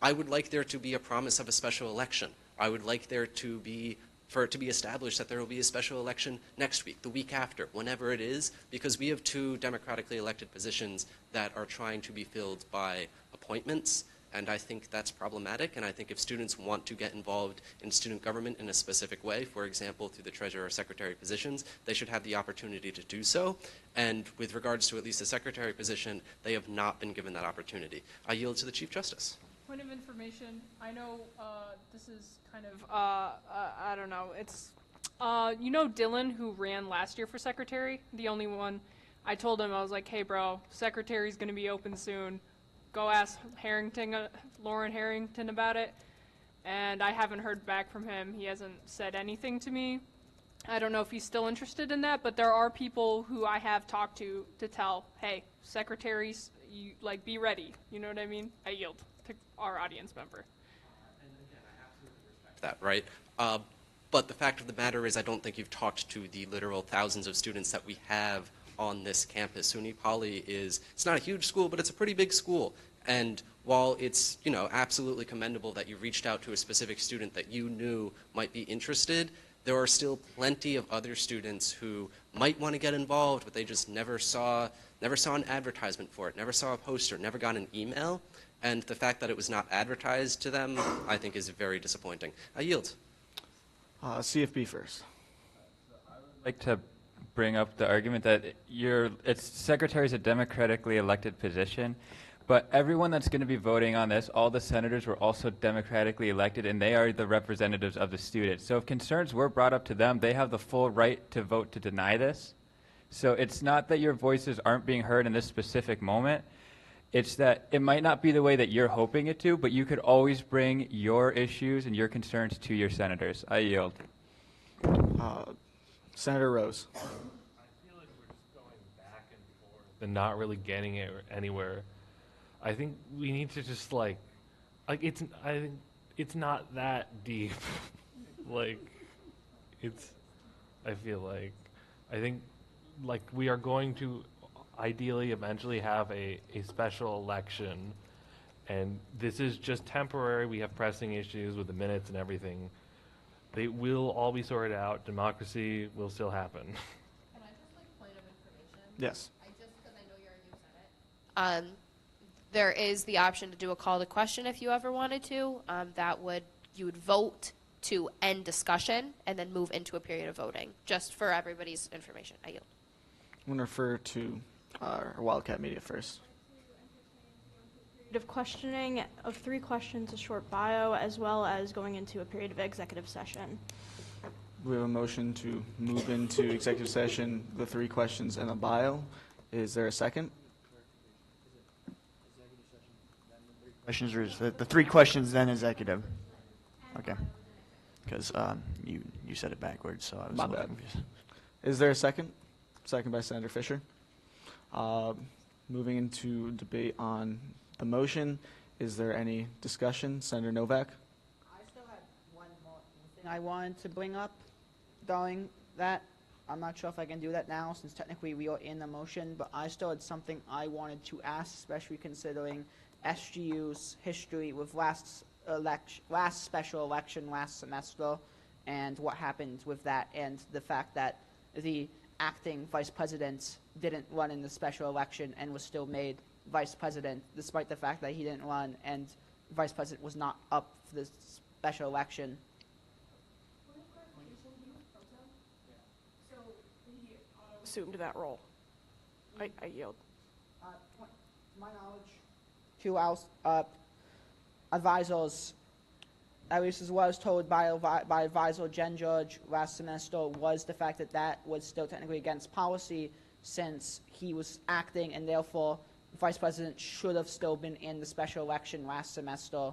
I would like there to be a promise of a special election. I would like there to be, for it to be established that there will be a special election next week, the week after, whenever it is, because we have 2 democratically elected positions that are trying to be filled by appointments, And I think that's problematic, and I think if students want to get involved in student government in a specific way, for example, through the treasurer or secretary positions, they should have the opportunity to do so. And with regards to at least the secretary position, they have not been given that opportunity. I yield to the Chief Justice. Point of information, I know this is kind of, I don't know, it's, you know Dylan, who ran last year for secretary, the only one. I told him, I was like, hey bro, secretary's going to be open soon. Go ask Lauren Harrington about it. And I haven't heard back from him. He hasn't said anything to me. I don't know if he's still interested in that, but there are people who I have talked to tell, hey, secretaries, you, like, be ready. You know what I mean? I yield to our audience member. That, right? But the fact of the matter is I don't think you've talked to the literal thousands of students that we have on this campus. SUNY Poly it's not a huge school, but it's a pretty big school. And while it's, you know, absolutely commendable that you reached out to a specific student that you knew might be interested, there are still plenty of other students who might want to get involved, but they just never saw an advertisement for it, never saw a poster, never got an email. And the fact that it was not advertised to them, I think, is very disappointing. I yield. CFB first. I'd like to bring up the argument that secretary is a democratically elected position, but everyone that's going to be voting on this, all the senators were also democratically elected, and they are the representatives of the students. So if concerns were brought up to them, they have the full right to vote to deny this. So it's not that your voices aren't being heard in this specific moment. It's that it might not be the way that you're hoping it to, but you could always bring your issues and your concerns to your senators. I yield. Senator Rose. I feel like we're just going back and forth and not really getting it anywhere. I think we need to just I think it's not that deep. I think we are going to ideally eventually have a special election, and this is just temporary. We have pressing issues with the minutes and everything. They will all be sorted out. Democracy will still happen. Can I just point of information? Yes. Because I know you're a new Senate. There is the option to do a call to question if you ever wanted to. You would vote to end discussion and then move into a period of voting. Just for everybody's information. I yield. I'm going to refer to our Wildcat Media first. Of questioning of 3 questions, a short bio, as well as going into a period of executive session. We have a motion to move into executive session, the 3 questions and a bio. Is there a second? Questions, or is the 3 questions then executive? Okay. Because you said it backwards, so I was a little confused. Is there a second? Second by Senator Fisher. Moving into debate on the motion, is there any discussion? Senator Novak? I still had one more thing I wanted to bring up during that. I'm not sure if I can do that now, since technically we are in the motion, but I still had something I wanted to ask, especially considering SGU's history with last special election last semester and what happened with that, and the fact that the acting vice president didn't run in the special election and was still made vice president, despite the fact that he didn't run and vice president was not up for the special election. So he assumed that role. I yield. To my knowledge, 2 advisors, at least as well as told by advisor Jen Judge last semester, was the fact that that was still technically against policy, since he was acting, and therefore vice president should have still been in the special election last semester,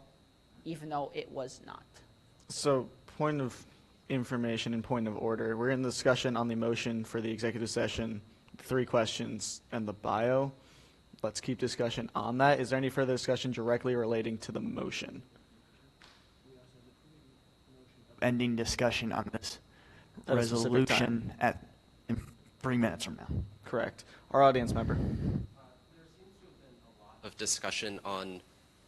even though it was not. So, point of information and point of order. We're in discussion on the motion for the executive session, 3 questions, and the bio. Let's keep discussion on that. Is there any further discussion directly relating to the motion? Ending discussion on this At a specific time. resolution in 3 minutes from now. Correct. Our audience member. Of discussion on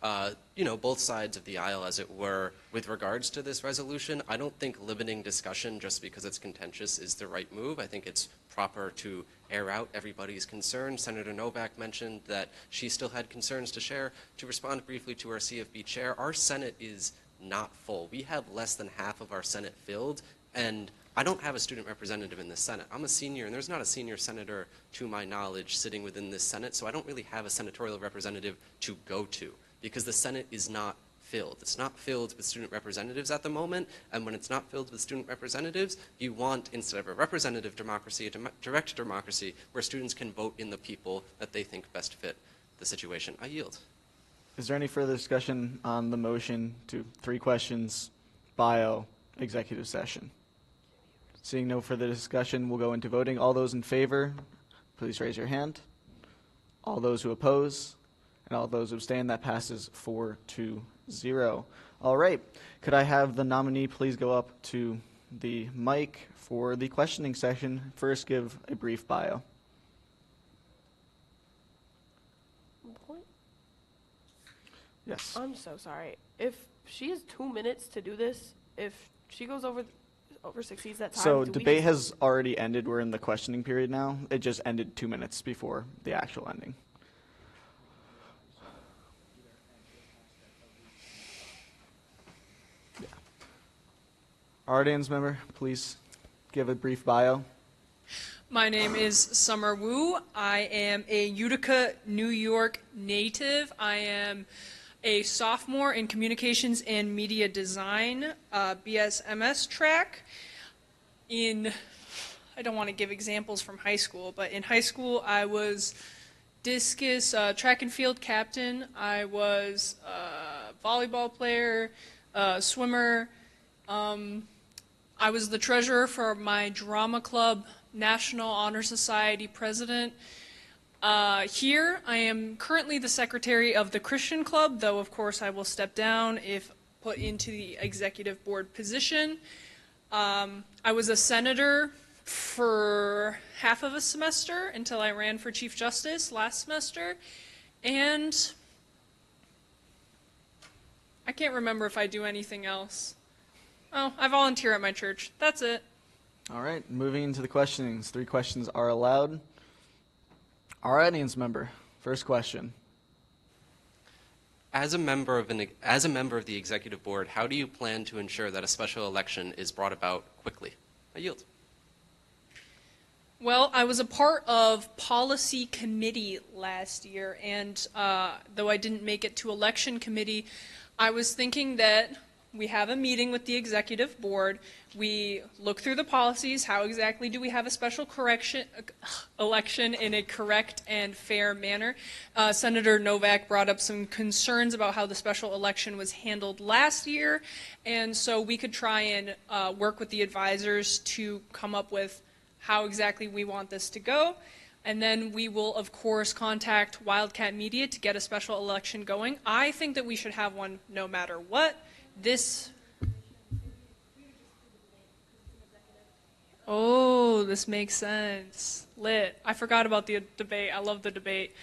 both sides of the aisle, as it were, with regards to this resolution. I don't think limiting discussion just because it's contentious is the right move. I think it's proper to air out everybody's concerns. Senator Novak mentioned that she still had concerns to share. To respond briefly to our CFB chair, our Senate is not full. We have less than half of our Senate filled, and I don't have a student representative in the Senate. I'm a senior, and there's not a senior senator, to my knowledge, sitting within this Senate, so I don't really have a senatorial representative to go to, because the Senate is not filled. It's not filled with student representatives at the moment, and when it's not filled with student representatives, you want, instead of a representative democracy, a direct democracy, where students can vote in the people that they think best fit the situation. I yield. Is there any further discussion on the motion to 3 questions, bio, executive session? Seeing no further discussion, we'll go into voting. All those in favor, please raise your hand. All those who oppose, and all those who abstain, that passes 4-0. All right, could I have the nominee please go up to the mic for the questioning session? First, give a brief bio. Yes. I'm so sorry. If she has 2 minutes to do this, if she goes over succeeds that time. So do we debate just- has already ended. We're in the questioning period now. It just ended 2 minutes before the actual ending. Yeah. Audience member, please give a brief bio. My name is Summer Wu. I am a Utica, New York native. I am a sophomore in communications and media design, BS/MS track. I don't want to give examples from high school, but in high school I was discus track and field captain. I was a volleyball player, swimmer. I was the treasurer for my drama club, National Honor Society president. Here, I am currently the secretary of the Christian Club, though of course I will step down if put into the executive board position. I was a senator for half of a semester until I ran for Chief Justice last semester, and I can't remember if I do anything else. Oh, I volunteer at my church. That's it. All right, moving into the questionings. 3 questions are allowed. Our audience member, first question. As a member of the executive board, how do you plan to ensure that a special election is brought about quickly? I yield. Well, I was a part of policy committee last year, and though I didn't make it to election committee, I was thinking that we have a meeting with the executive board, we look through the policies, how exactly do we have a special election in a correct and fair manner. Senator Novak brought up some concerns about how the special election was handled last year, and so we could try and work with the advisors to come up with how exactly we want this to go. And then we will, of course, contact Wildcat Media to get a special election going. I think that we should have one no matter what. This makes sense. Lit. I forgot about the debate. I love the debate.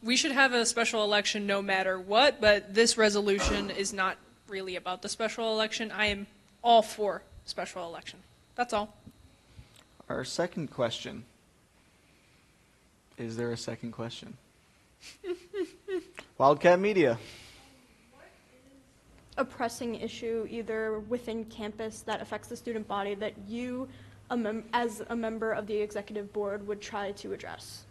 We should have a special election no matter what, but this resolution is not really about the special election. I am all for special election. That's all. Our second question. Is there a second question? Wildcat Media. A pressing issue either within campus that affects the student body that you, as a member of the executive board, would try to address?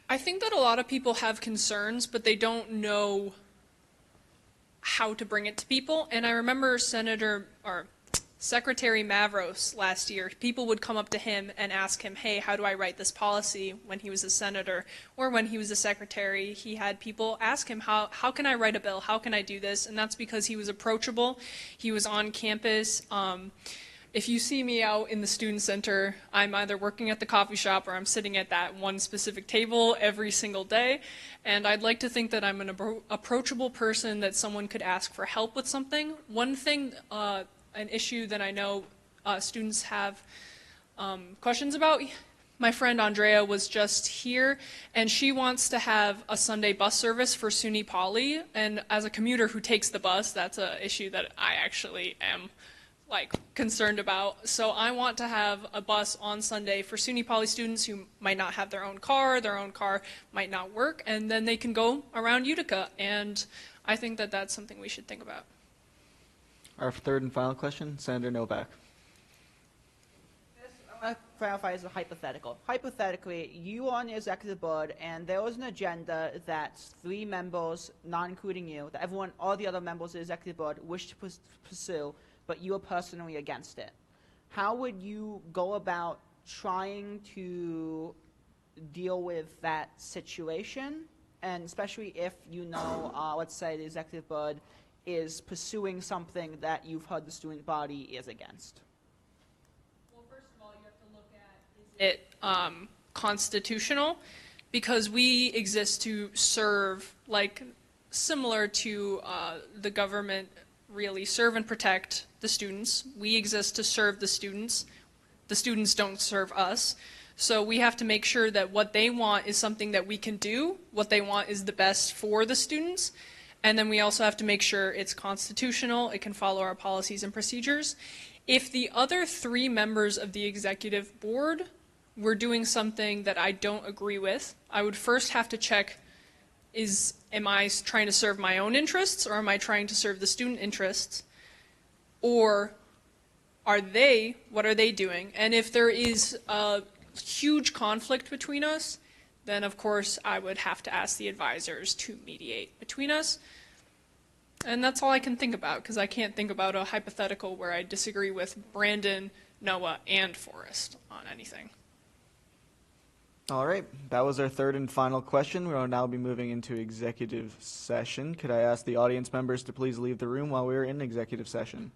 I think that a lot of people have concerns, but they don't know how to bring it to people. And I remember Secretary Mavros last year, people would come up to him and ask him, hey, how do I write this policy, when he was a senator or when he was a secretary. He had people ask him, how can I write a bill? How can I do this? And that's because he was approachable. He was on campus. If you see me out in the student center, I'm either working at the coffee shop or I'm sitting at that one specific table every single day. And I'd like to think that I'm an approachable person that someone could ask for help with something. One thing, an issue that I know students have questions about, My friend Andrea was just here, and she wants to have a Sunday bus service for SUNY Poly. And as a commuter who takes the bus, that's an issue that I actually am concerned about. So I want to have a bus on Sunday for SUNY Poly students who might not have their own car might not work, and then they can go around Utica. And I think that that's something we should think about. Our third and final question, Senator Novak. I want to clarify as a hypothetical. Hypothetically, you are on the executive board, and there was an agenda that 3 members, not including you, that all the other members of the executive board wish to pursue, but you are personally against it. How would you go about trying to deal with that situation? And especially if you know, let's say the executive board is pursuing something that you've heard the student body is against. Well, first of all, you have to look at, is it constitutional? Because we exist to serve, similar to the government really serve and protect the students. We exist to serve the students. The students don't serve us. So we have to make sure that what they want is something that we can do, what they want is the best for the students, and then we also have to make sure it's constitutional, it can follow our policies and procedures. If the other 3 members of the executive board were doing something that I don't agree with, I would first have to check, am I trying to serve my own interests, or am I trying to serve the student interests? Or what are they doing? And if there is a huge conflict between us, then of course I would have to ask the advisors to mediate between us. And that's all I can think about, because I can't think about a hypothetical where I disagree with Brandon, Noah, and Forrest on anything. All right, that was our third and final question. We will now be moving into executive session. Could I ask the audience members to please leave the room while we are in executive session?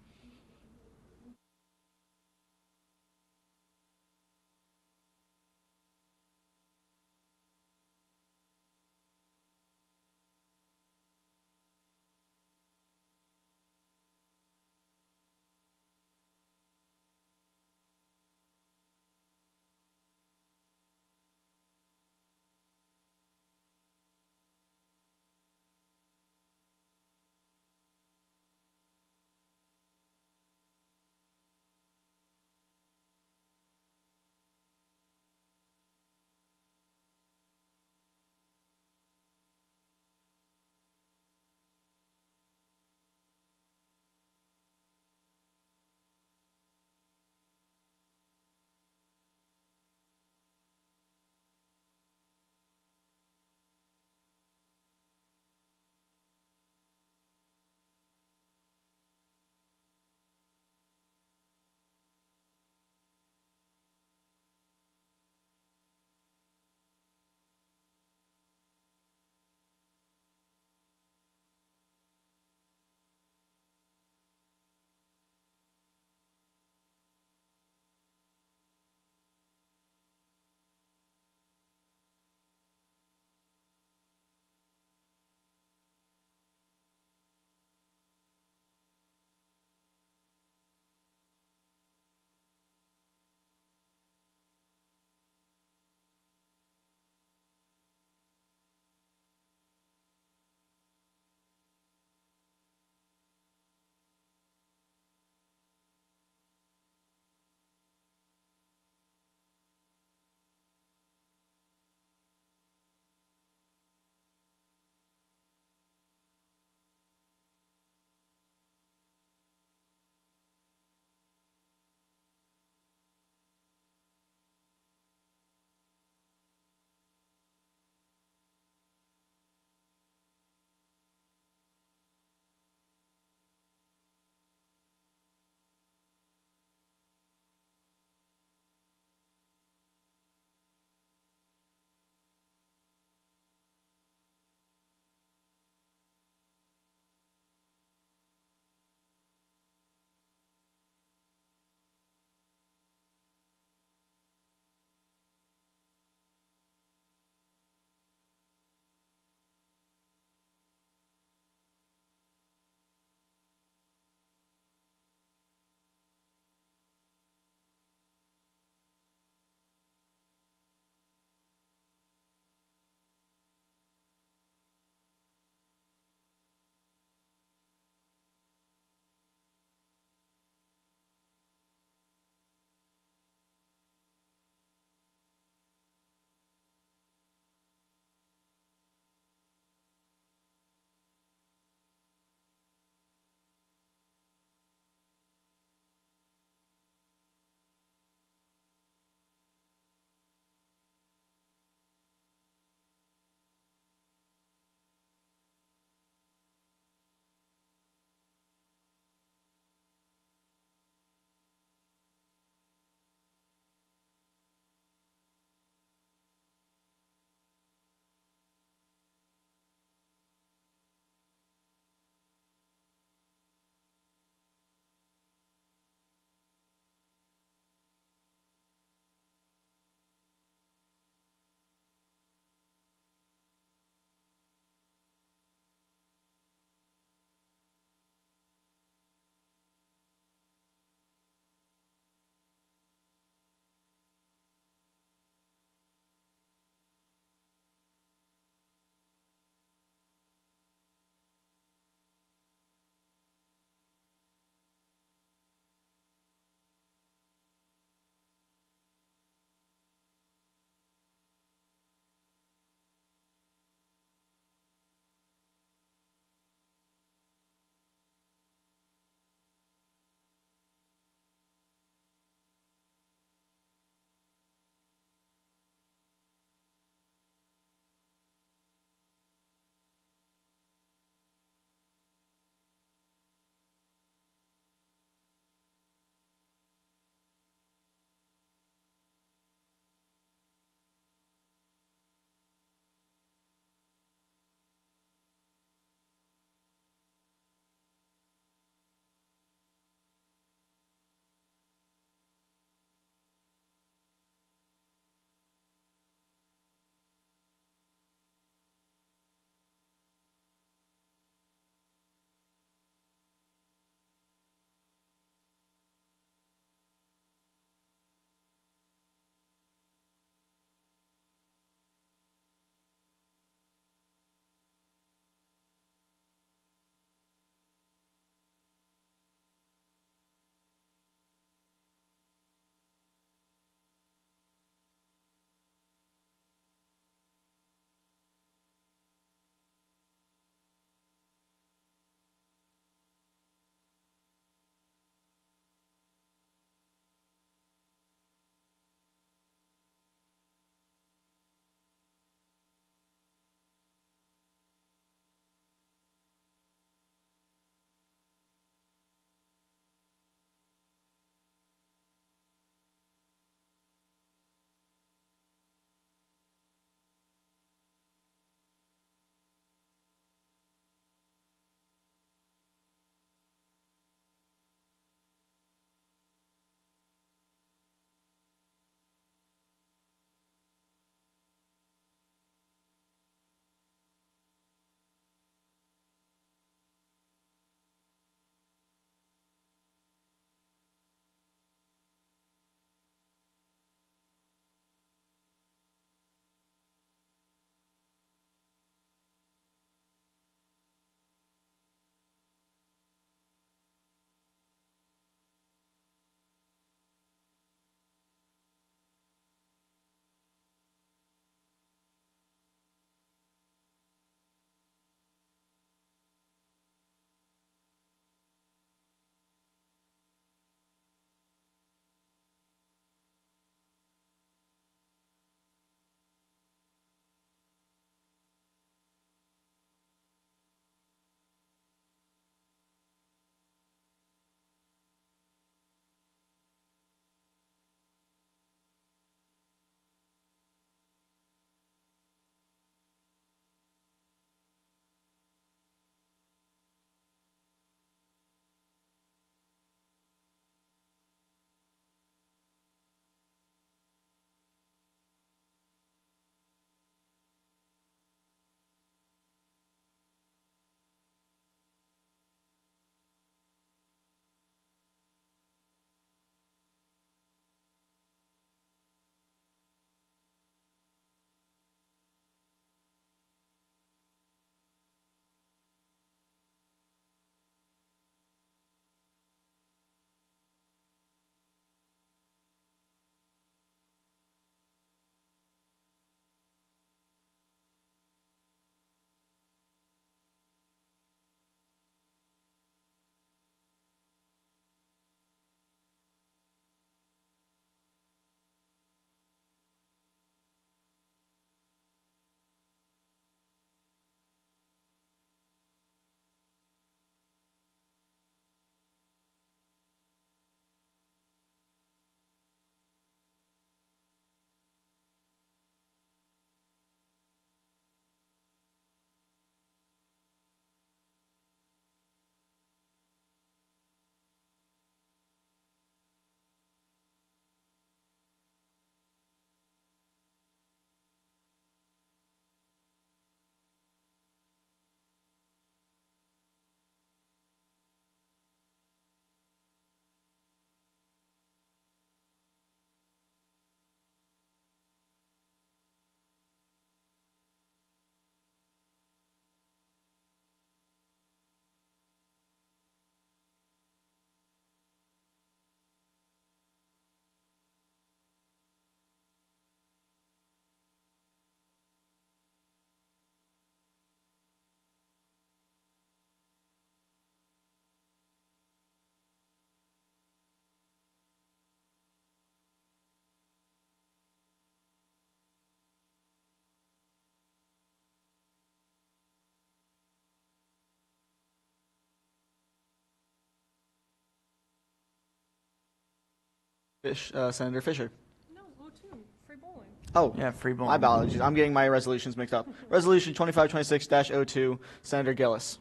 Senator Fisher. No, O2, free bowling. Oh, Yeah, free my bowling. apologies. I'm getting my resolutions mixed up. Resolution 2526-02, Senator Gillis.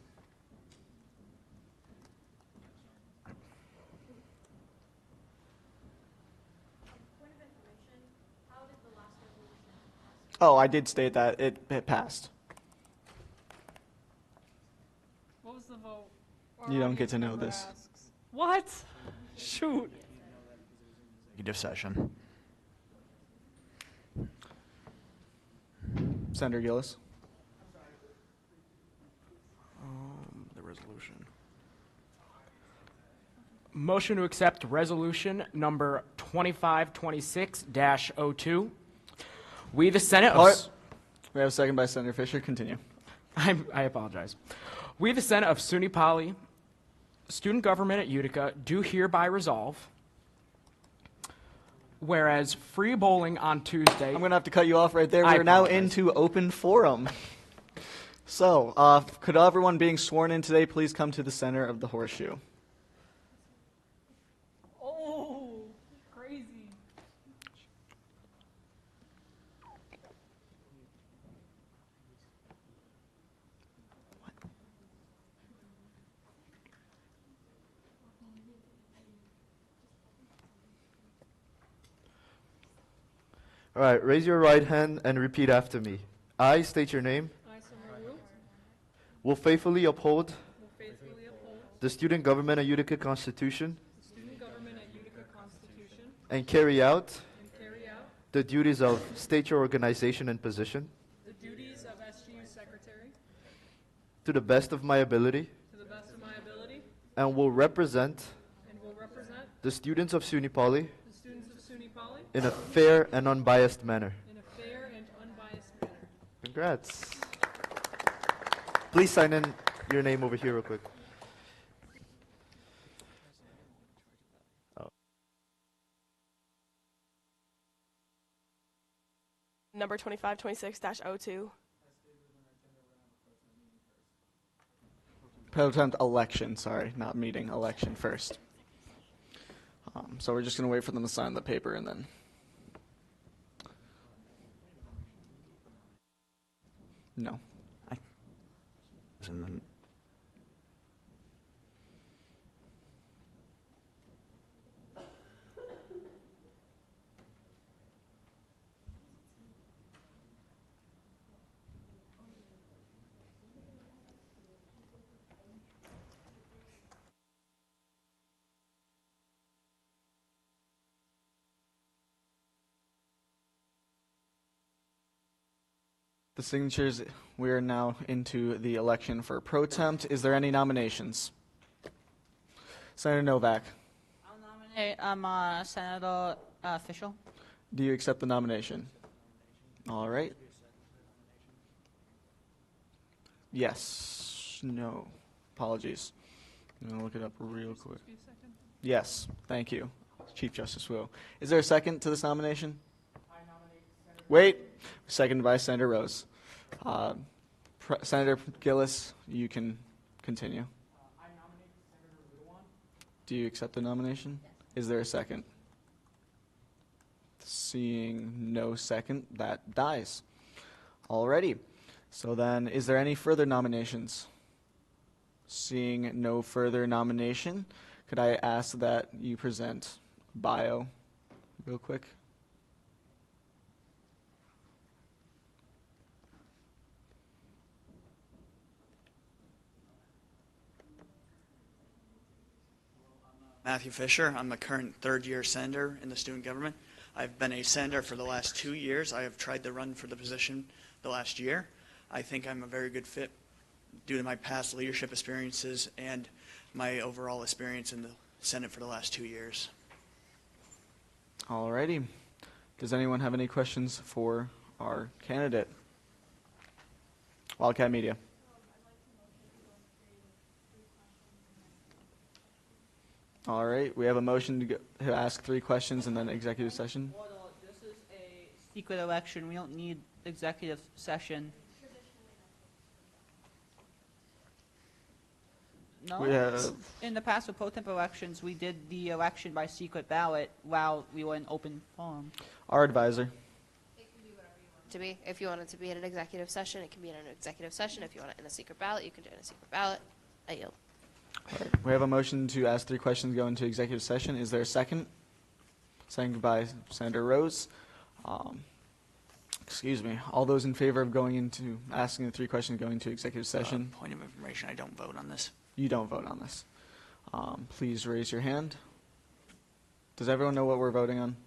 Oh, I did state that. It passed. What was the vote? You don't get audience to know member this. asks. What? Shoot. Executive session. Senator Gillis. The resolution. Motion to accept resolution number 2526-02. We, the Senate of... What? We have a second by Senator Fisher. Continue. I apologize. We, the Senate of SUNY Poly, student government at Utica, do hereby resolve, whereas free bowling on Tuesday... I'm going to have to cut you off right there. I We're now apologize. into open forum. So, could everyone being sworn in today please come to the center of the horseshoe? Oh, crazy. All right, raise your right hand and repeat after me. I state your name. I, Summer Wu, Will faithfully uphold will faithfully uphold the student government of Utica Constitution the student government at Utica Constitution and carry out and carry out the duties of state your organization and position the duties of SGU Secretary to the best of my ability to the best of my ability and will represent and will represent the students of SUNY Poly the students of SUNY Poly in a fair and unbiased manner. in a fair and unbiased manner. Congrats. Please sign in your name over here real quick. Number 2526-02. Pro temp election, sorry, not meeting, election first. So we're just going to wait for them to sign the paper and then. No. And then The signatures, we are now into the election for pro temp. Is there any nominations? Senator Novak, I'll nominate Senator Fisher. do you accept the nomination? All right. Yes. No. Apologies. I'm going to look it up real quick. Yes. Thank you, Chief Justice Wu. Is there a second to this nomination? Wait. Seconded by Senator Rose. Senator Gillis, you can continue. I nominate Senator Ludewan. Do you accept the nomination? Is there a second? Seeing no second, that dies. Alrighty. So then, is there any further nominations? Seeing no further nomination, could I ask that you present bio real quick? Matthew Fisher. I'm a current third-year senator in the student government. I've been a senator for the last 2 years. I have tried to run for the position the last year. I think I'm a very good fit due to my past leadership experiences and my overall experience in the Senate for the last 2 years. Alrighty. Does anyone have any questions for our candidate? Wildcat Media. All right, we have a motion to ask 3 questions and then executive session. This is a secret election. We don't need executive session. No. We have In the past with pro temp elections, we did the election by secret ballot while we were in open forum. our advisor. To be. If you want it to be in an executive session, it can be in an executive session. If you want it in a secret ballot, you can do it in a secret ballot. I yield. We have a motion to ask 3 questions, go into executive session. Is there a second? Second by Senator Rose. Excuse me. All those in favor of going into asking the 3 questions, going into executive session? Point of information, I don't vote on this. You don't vote on this. Please raise your hand. Does everyone know what we're voting on?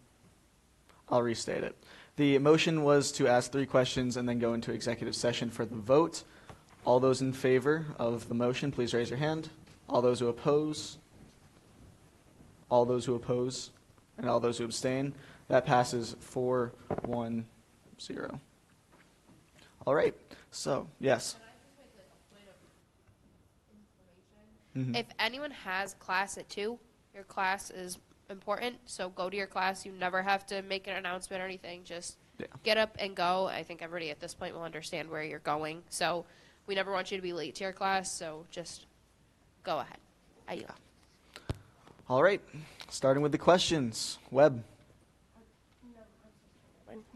I'll restate it. The motion was to ask 3 questions and then go into executive session for the vote. All those in favor of the motion, please raise your hand. All those who oppose? All those who oppose? And all those who abstain? That passes 4-1-0. All right. So, yes. Mhm. If anyone has class at 2, your class is important, so go to your class. You never have to make an announcement or anything. Just get up and go. I think everybody at this point will understand where you're going. So we never want you to be late to your class, so just go ahead. I yield. All right. Starting with the questions. Webb.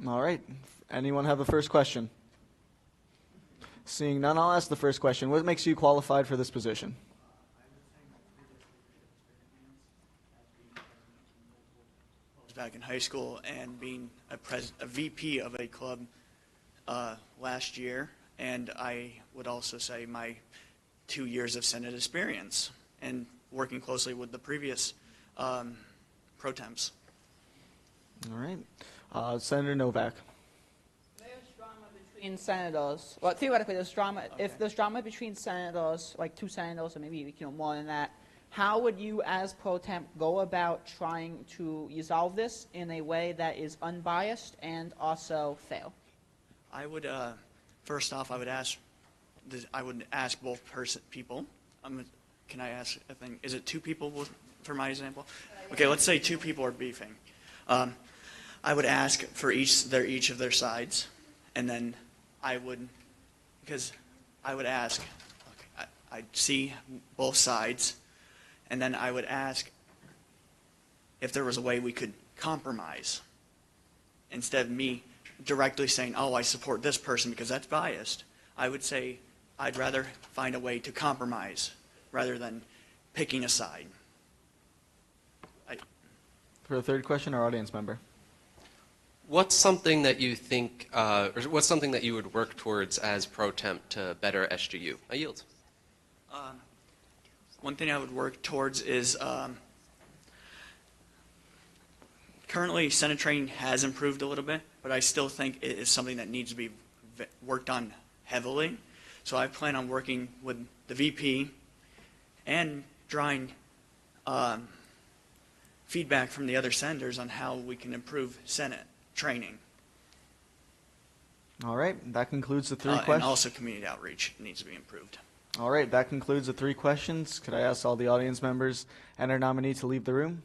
All right. Anyone have a first question? Seeing none, I'll ask the first question. What makes you qualified for this position? Back in high school and being a VP of a club last year, and I would also say my 2 years of Senate experience and working closely with the previous pro temps. All right. Senator Novak. There's drama between senators. Well, theoretically, there's drama. Okay. If there's drama between senators, like 2 senators, or maybe more than that, how would you, as pro temp, go about trying to resolve this in a way that is unbiased and also fair? I would first off, I would ask both people. Can I ask a thing? Is it 2 people for my example? Okay, let's say 2 people are beefing. I would ask for each of their sides, and then I would ask. Okay, I'd see both sides. And then I would ask if there was a way we could compromise. Instead of me directly saying, oh, I support this person because that's biased, I would say I'd rather find a way to compromise rather than picking a side. For the third question, our audience member. What's something that you think, or what's something that you would work towards as pro temp to better SGU? I yield. One thing I would work towards is currently Senate training has improved a little bit, but I still think it is something that needs to be worked on heavily. So I plan on working with the VP and drawing feedback from the other senators on how we can improve Senate training. All right, that concludes the 3 questions. And also community outreach needs to be improved. All right, that concludes the 3 questions. Could I ask all the audience members and our nominee to leave the room?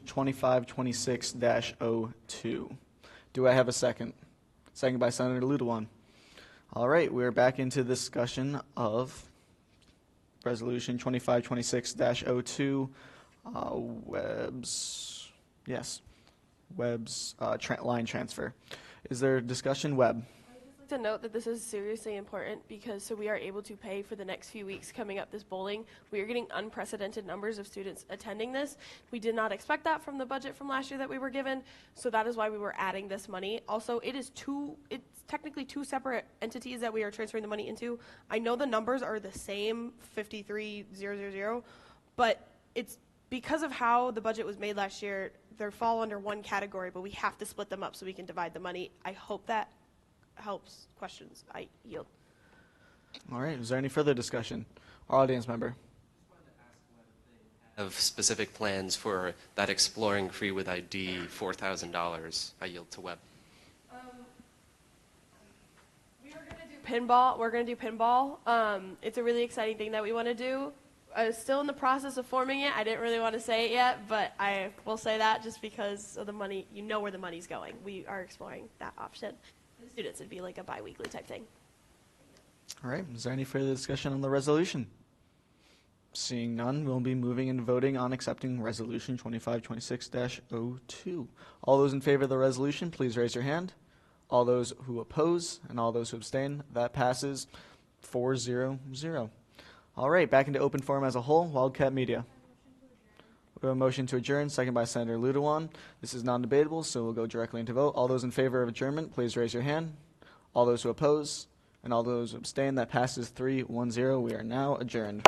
2526-02. Do I have a second? Second by Senator Ludewan. All right, we're back into discussion of Resolution 2526-02, Webb's, yes, Webb's line transfer. Is there discussion, Webb? To note that this is seriously important because so we are able to pay for the next few weeks coming up this bowling. We are getting unprecedented numbers of students attending this. We did not expect that from the budget from last year that we were given, so that is why we were adding this money. Also, it's technically two separate entities that we are transferring the money into. I know the numbers are the same, 53,000, but it's because of how the budget was made last year, they fall under one category, but we have to split them up so we can divide the money. I hope that helps. Questions? I yield. All right, is there any further discussion? Our audience member. Of specific plans for that exploring free with ID $4,000. I yield to Webb. Pinball. We're going to do pinball. It's a really exciting thing that we want to do. Still in the process of forming it. I didn't really want to say it yet, but I will say that just because of the money. You know where the money's going. We are exploring that option. For the students, it'd be like a bi-weekly type thing. All right, is there any further discussion on the resolution? Seeing none, we'll be moving and voting on accepting Resolution 2526-02. All those in favor of the resolution, please raise your hand. All those who oppose and all those who abstain, that passes 4-0-0. All right, back into open forum as a whole. Wildcat Media. We have a motion to adjourn, second by Senator Ludewan. This is non-debatable, so we'll go directly into vote. All those in favor of adjournment, please raise your hand. All those who oppose and all those who abstain, that passes 3-1-0. We are now adjourned.